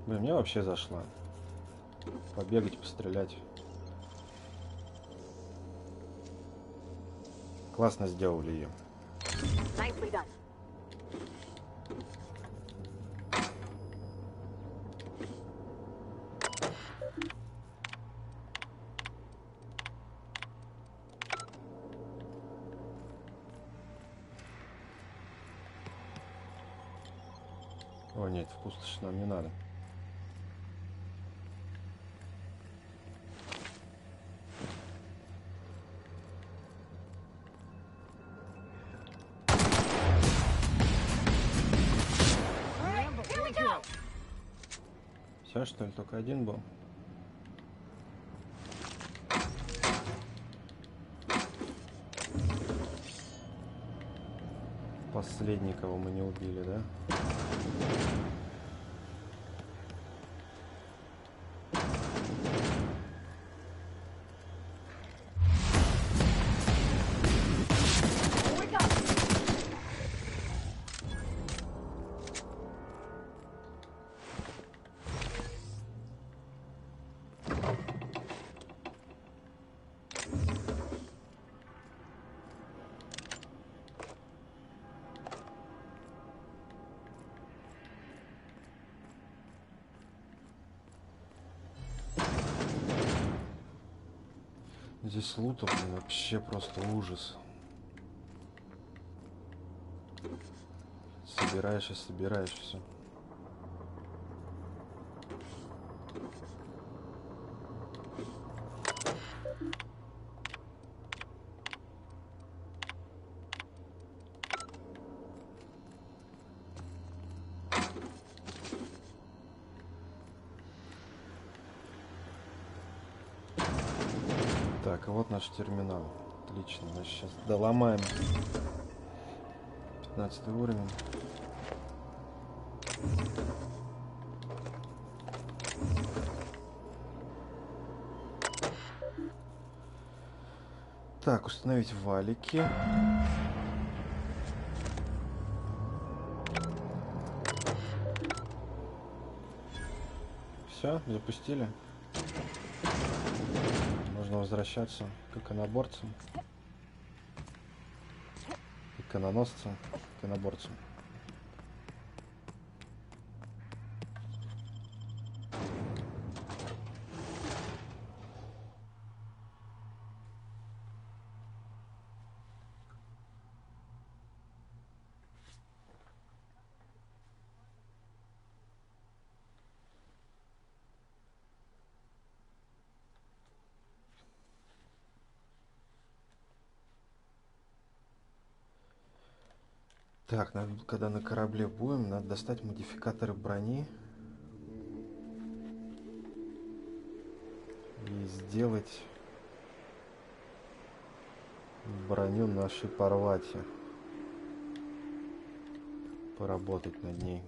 Блин, мне вообще зашла. Побегать, пострелять. Классно сделали ее. О нет, в пустошь нам не надо. Все, что ли, только один был? Последний, кого мы не убили, да? Здесь лута, блин, вообще просто ужас. Собираешь и собираешь все. Так, а вот наш терминал. Отлично, значит, сейчас доломаем 15 уровень. Так, установить валики. Все, запустили. Можно возвращаться к иконоборцам, икононосцам, иконоборцам. Так, надо, когда на корабле будем, надо достать модификаторы брони и сделать броню нашей Парвати. Поработать над ней.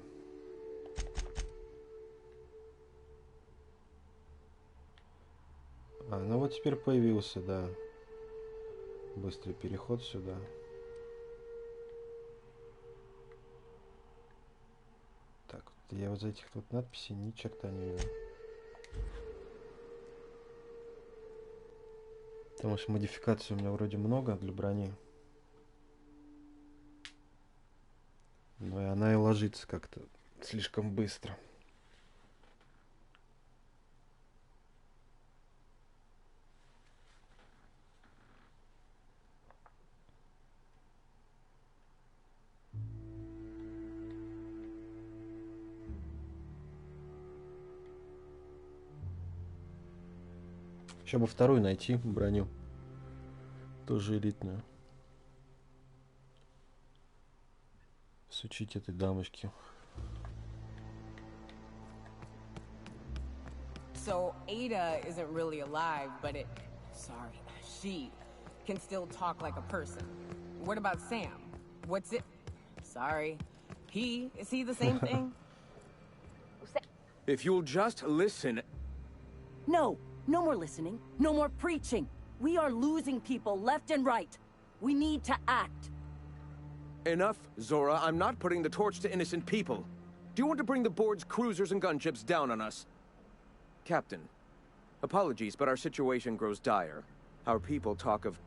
А, ну вот теперь появился, да. Быстрый переход сюда. Я вот за этих вот надписей ни черта не вижу. Потому что модификаций у меня вроде много для брони. Но и она и ложится как-то слишком быстро. Еще бы вторую найти броню. Тоже элитную. Сучить этой дамочке. So Ada isn't really alive, but she can still talk like a person. What about Sam? What's it? Sorry. Is he the same thing? If you'll just listen... No, no more listening, no more preaching. We are losing people left and right. We need to act. Enough, Zora. I'm not putting the torch to innocent people. Do you want to bring the board's cruisers and gunships down on us? Captain, apologies, but our situation grows dire. Our people talk of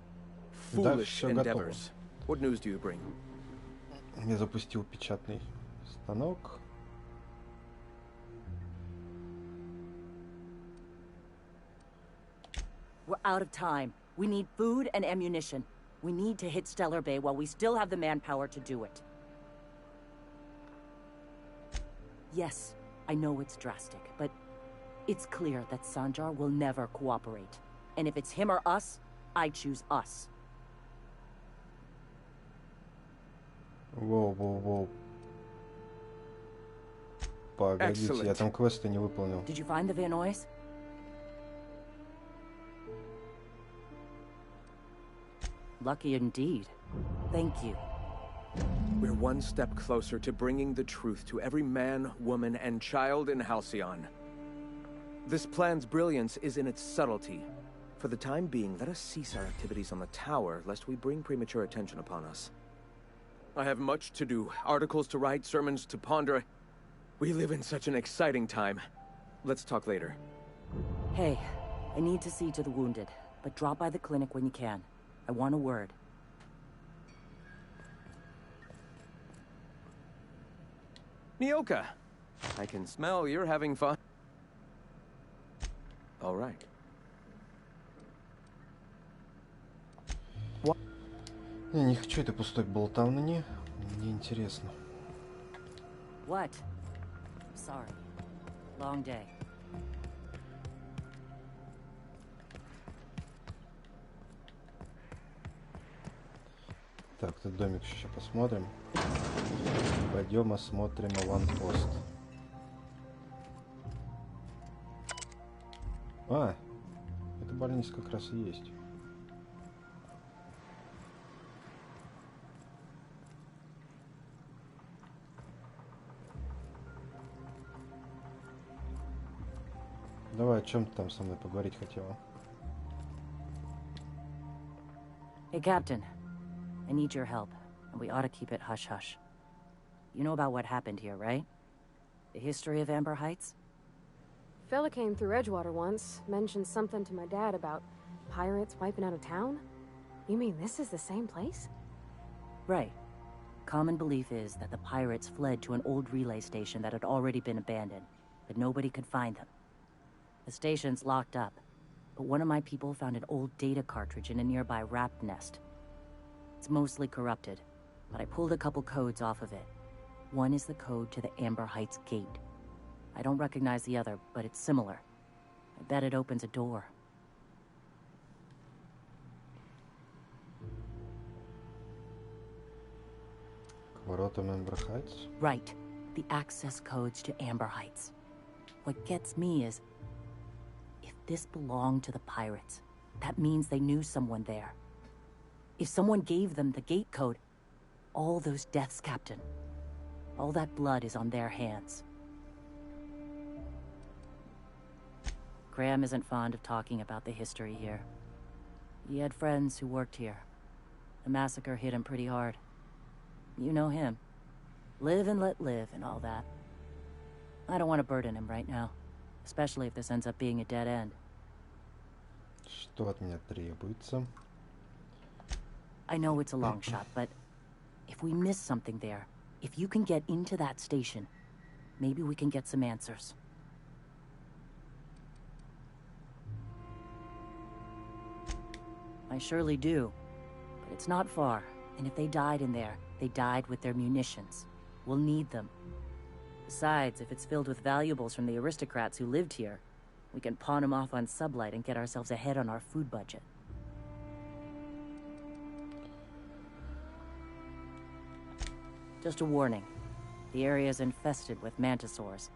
foolish endeavors. What news do you bring? Я запустил печатный станок. We're out of time. We need food and ammunition. We need to hit Stellar Bay while we still have the manpower to do it. Yes, I know it's drastic, but it's clear that Sanjar will never cooperate. And if it's him or us, I choose us. Воу. Погодите, я там квесты не выполнил. Did you find the Vanoys? Lucky indeed. Thank you. We're one step closer to bringing the truth to every man, woman, and child in Halcyon. This plan's brilliance is in its subtlety. For the time being, let us cease our activities on the tower, lest we bring premature attention upon us. I have much to do, articles to write, sermons to ponder. We live in such an exciting time. Let's talk later. Hey, I need to see to the wounded, but drop by the clinic when you can. I want a word. Nyoka, I can smell you're having fun. All right. Я не хочу этой пустой болтовни. Мне интересно. What? Sorry. Long day. Так, этот домик еще посмотрим. Пойдем осмотрим аванпост. А, эта больница как раз и есть. Давай, о чем ты там со мной поговорить хотела? Hey, Captain. I need your help, and we ought to keep it hush-hush. You know about what happened here, right? The history of Amber Heights? Fella came through Edgewater once, mentioned something to my dad about pirates wiping out a town. You mean this is the same place? Right. Common belief is that the pirates fled to an old relay station that had already been abandoned, but nobody could find them. The station's locked up, but one of my people found an old data cartridge in a nearby rat nest. It's mostly corrupted, but I pulled a couple codes off of it. One is the code to the Amber Heights gate. I don't recognize the other, but it's similar. I bet it opens a door. Воротам Amber Heights? Right. The access codes to Amber Heights. What gets me is, if this belonged to the pirates, that means they knew someone there. If someone gave them the gate code, all those deaths, Captain, all that blood is on their hands. Graham isn't fond of talking about the history here. He had friends who worked here. The massacre hit him pretty hard. You know him. Live and let live and all that. I don't want to burden him right now, especially if this ends up being a dead end. Что от меня требуется? I know it's a long shot, but if we miss something there, if you can get into that station, maybe we can get some answers. I surely do, but it's not far, and if they died in there, they died with their munitions. We'll need them. Besides, if it's filled with valuables from the aristocrats who lived here, we can pawn them off on Sublight and get ourselves ahead on our food budget. Just a warning. The area's infested with mantisaurs.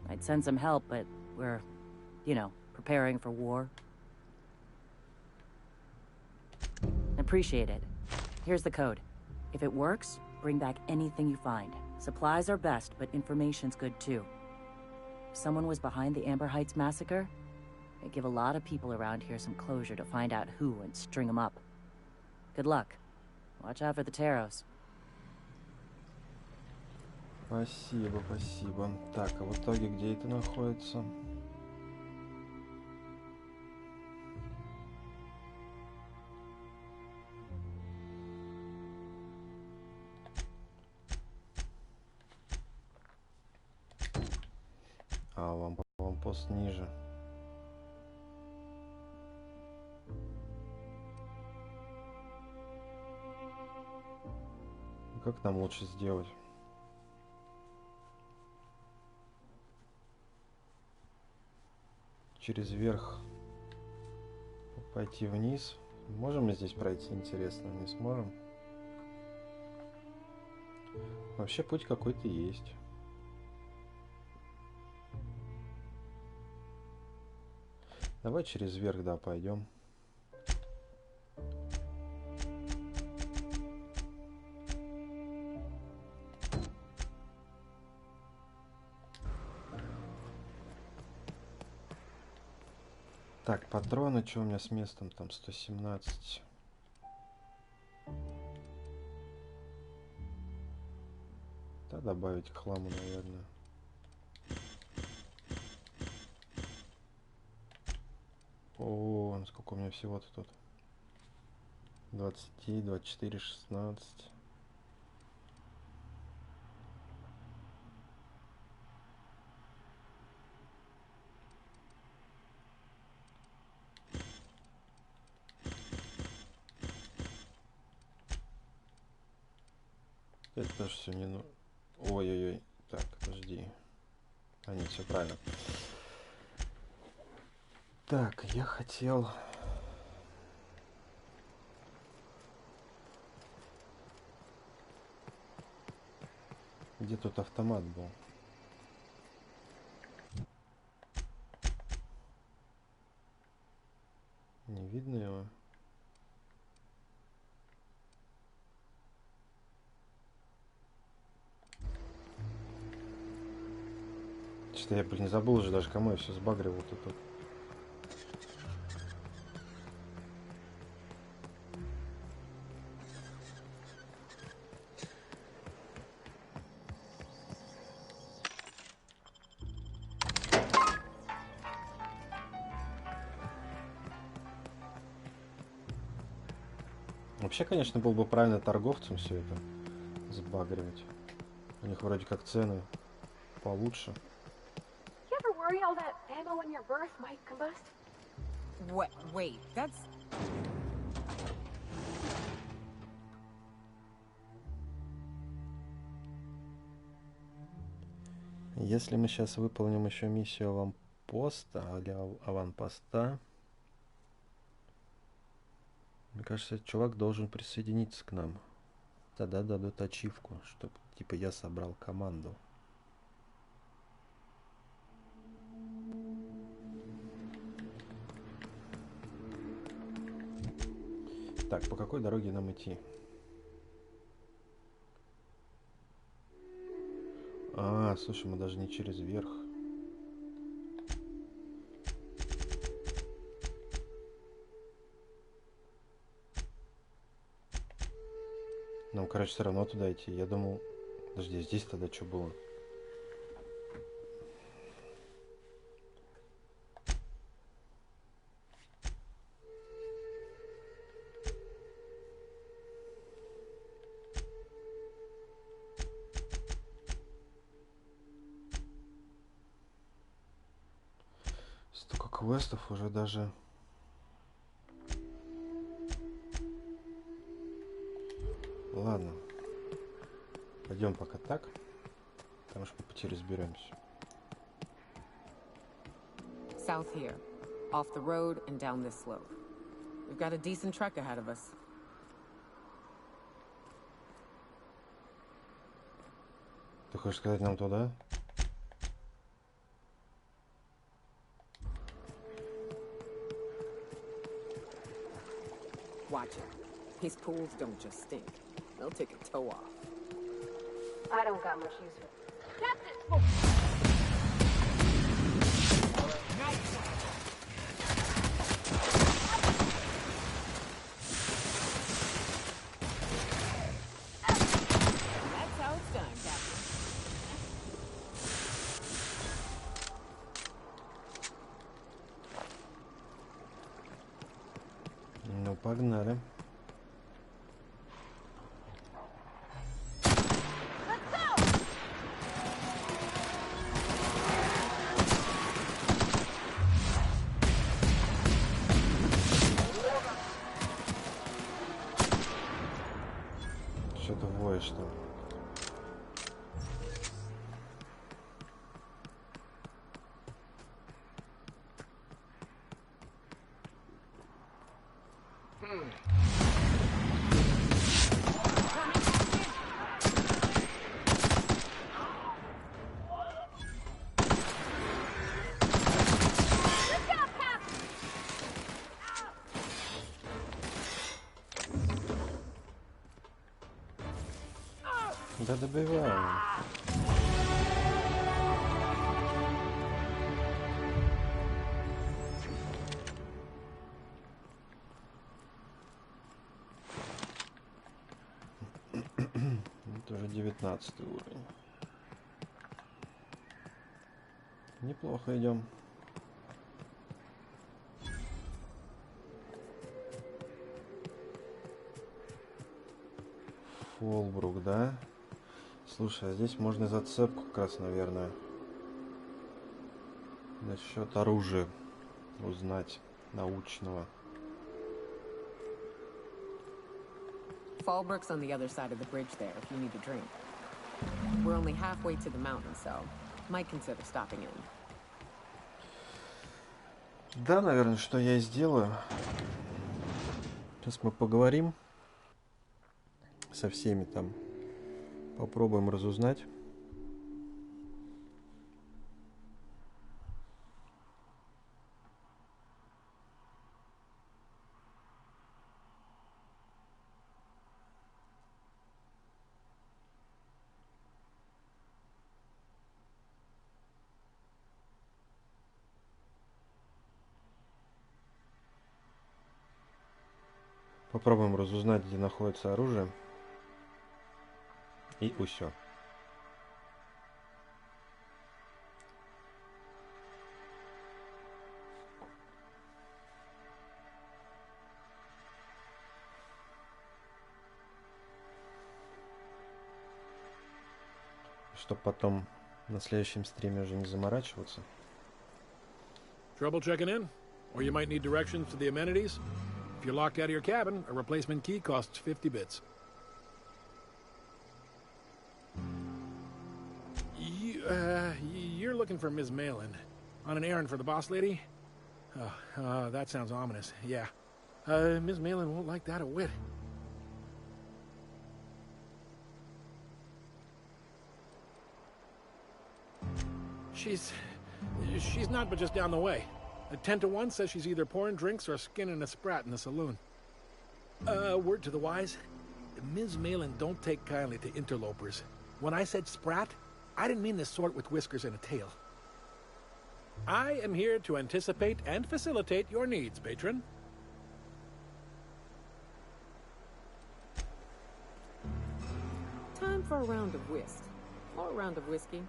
I'd send some help, but we're, you know, preparing for war. Appreciate it. Here's the code. If it works, bring back anything you find. Supplies are best, but information's good too. If someone was behind the Amber Heights massacre, It'd give a lot of people around here some closure to find out who and string them up. Good luck. Watch out for the taros. Спасибо, спасибо. Так, а в итоге где это находится? А, аванпост ниже. Как нам лучше сделать? Через верх пойти вниз. Можем мы здесь пройти, интересно? Не сможем? Вообще путь какой-то есть. Давай через верх, да, пойдем. Так, патроны, что у меня с местом? Там 117. Да, добавить к хламу, наверное. О, сколько у меня всего-то тут? 20, 24, 16. Это тоже все не ну. Ой-ой-ой. Так, подожди. А, нет, все правильно. Так, я хотел... Где тут автомат был? Не видно его? Что я, блин, забыл уже даже, кому я все сбагривал тут. Вообще, конечно, было бы правильно торговцам все это сбагривать. У них вроде как цены получше. All that ammo in your berth might combust? Wait, that's... Если мы сейчас выполним еще миссию аванпоста, мне кажется, этот чувак должен присоединиться к нам. Тогда дадут ачивку, чтобы типа я собрал команду. Так, по какой дороге нам идти? А, слушай, мы даже не через верх. Нам, короче, все равно туда идти. Я думал... Подожди, здесь тогда что было? Столько квестов уже даже... Ладно. Пойдем пока так. Потому что по пути разберемся. South here. Off the road and down this slope. We've got a decent trek ahead of us. Ты хочешь сказать нам туда? Watch it. These pools don't just stink. They'll take a toe off. I don't got much use for it. Captain! погнали. Что-то воешь там. Да добиваем. Это уже 19 уровень. Неплохо идем. Фолбрук, да? Слушай, а здесь можно зацепку как раз, наверное, насчет оружия узнать научного. Fallbrook's on the other side of the bridge there if you need a drink. We're only halfway to the mountain, so might consider stopping in. Да, наверное, что я и сделаю. Сейчас мы поговорим со всеми там. Попробуем разузнать. Попробуем разузнать, где находится оружие. И усё. Чтоб потом на следующем стриме уже не заморачиваться. Trouble checking in? Or you might need directions to the amenities? If you're locked out of your cabin, a replacement key costs 50 bits. You're looking for Ms. Malin. On an errand for the boss lady? Oh, that sounds ominous. Yeah. Ms. Malin won't like that a whit. She's not but just down the way. A 10 to 1 says she's either pouring drinks or skinning a sprat in the saloon. Word to the wise, Ms. Malin don't take kindly to interlopers. When I said sprat, I didn't mean the sort with whiskers and a tail. I am here to anticipate and facilitate your needs, patron. Time for a round of whist. Or a round of whiskey.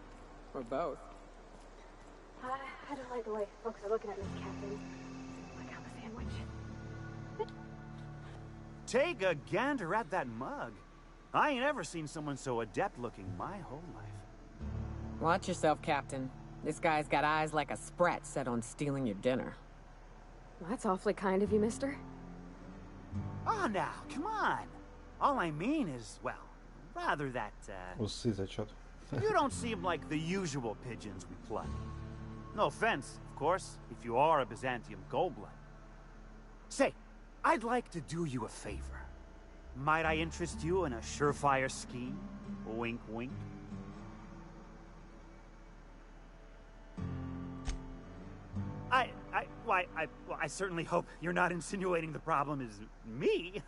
Or both. I don't like the way folks are looking at Miss Captain. Like I'm a sandwich. Take a gander at that mug. I ain't ever seen someone so adept looking my whole life. Watch yourself, Captain. This guy's got eyes like a sprat set on stealing your dinner. Well, that's awfully kind of you, mister. Oh, now, come on. All I mean is, well, rather that, Усы зачет. You don't seem like the usual pigeons we plug. No offense, of course, if you are a Byzantium goldblood. Say, I'd like to do you a favor. Might I interest you in a surefire scheme? Wink, wink. I certainly hope you're not insinuating the problem is me.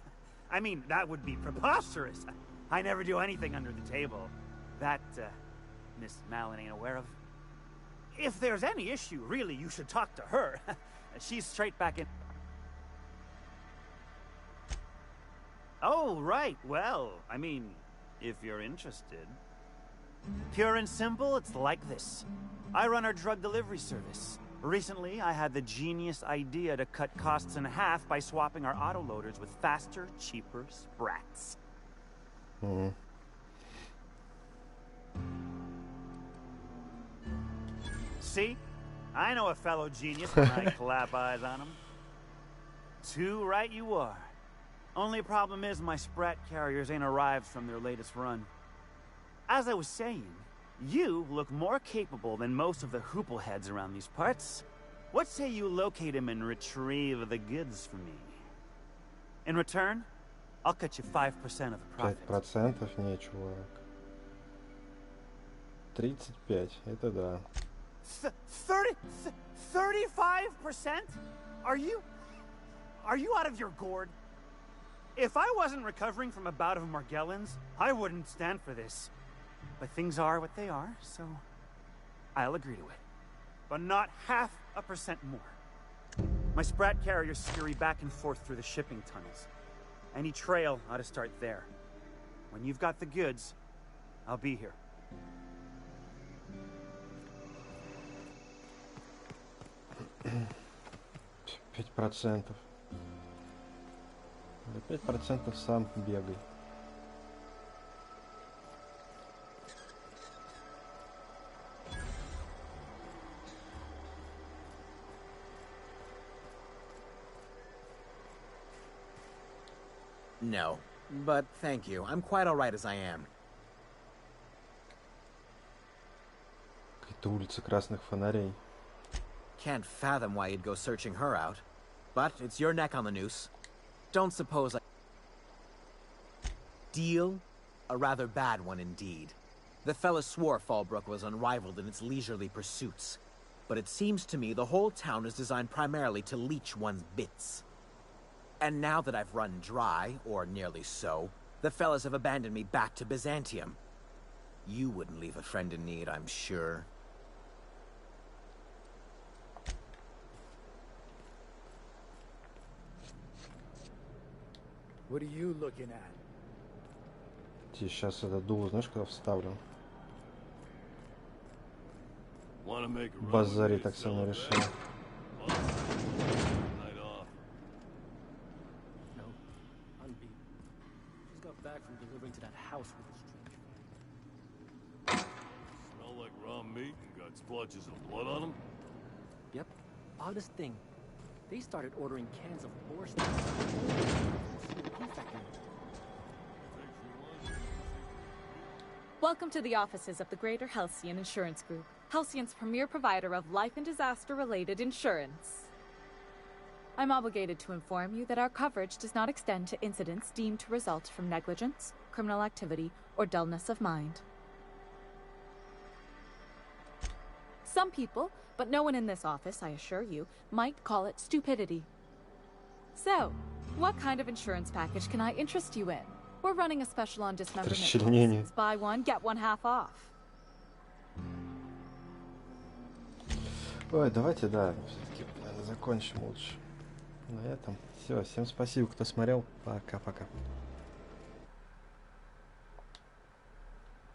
I mean, that would be preposterous. I never do anything under the table. That, Miss Malin ain't aware of. If there's any issue, really, you should talk to her. She's straight back in... Oh, right. Well, I mean, if you're interested. Pure and simple, it's like this. I run our drug delivery service. Recently, I had the genius idea to cut costs in half by swapping our autoloaders with faster, cheaper sprats. See? I know a fellow genius when I clap eyes on him. Too right you are. Only problem is my sprat carriers ain't arrived from their latest run. As I was saying, you look more capable than most of the hoople heads around these parts. What say you locate him and retrieve the goods for me? In return, I'll cut you 5% of the profit. 5% не, чувак. 35, это да. 35%? Are you out of your gourd? If I wasn't recovering from a bout of Margellans, I wouldn't stand for this. But things are what they are, so I'll agree to it. But not 0.5% more. My sprat carriers scurry back and forth through the shipping tunnels. Any trail ought to start there. When you've got the goods, I'll be here. Пять процентов. 5% сам бегай. No, but thank you. I'm quite all right as I am. Какая-то улица красных фонарей. Can't fathom why you'd go searching her out. But it's your neck on the noose. Don't suppose I... Deal? A rather bad one indeed. The fella swore Fallbrook was unrivaled in its leisurely pursuits. But it seems to me the whole town is designed primarily to leech one's bits. And now that I've run dry, or nearly so, the fellas have abandoned me back to Byzantium. You wouldn't leave a friend in need, I'm sure. What are you looking at? Сейчас это дуло, знаешь, когда вставлю? Базари так сильно решил. Back from delivering to that house with a stranger. Smell like raw meat and got splotches of blood on them? Yep. Oddest thing. They started ordering cans of borscht. Welcome to the offices of the Greater Halcyon Insurance Group, Halcyon's premier provider of life and disaster-related insurance. I'm obligated to inform you that our coverage does not extend to incidents deemed to result from negligence, criminal activity, or dullness of mind. Some people, but no one in this office, I assure you, might call it stupidity. So, what kind of insurance package can I interest you in? We're running a special on dismemberment policies. Buy one, get one half off. Ой, давайте, да, все-таки, наверное, закончим лучше. На этом все. Всем спасибо, кто смотрел. Пока-пока.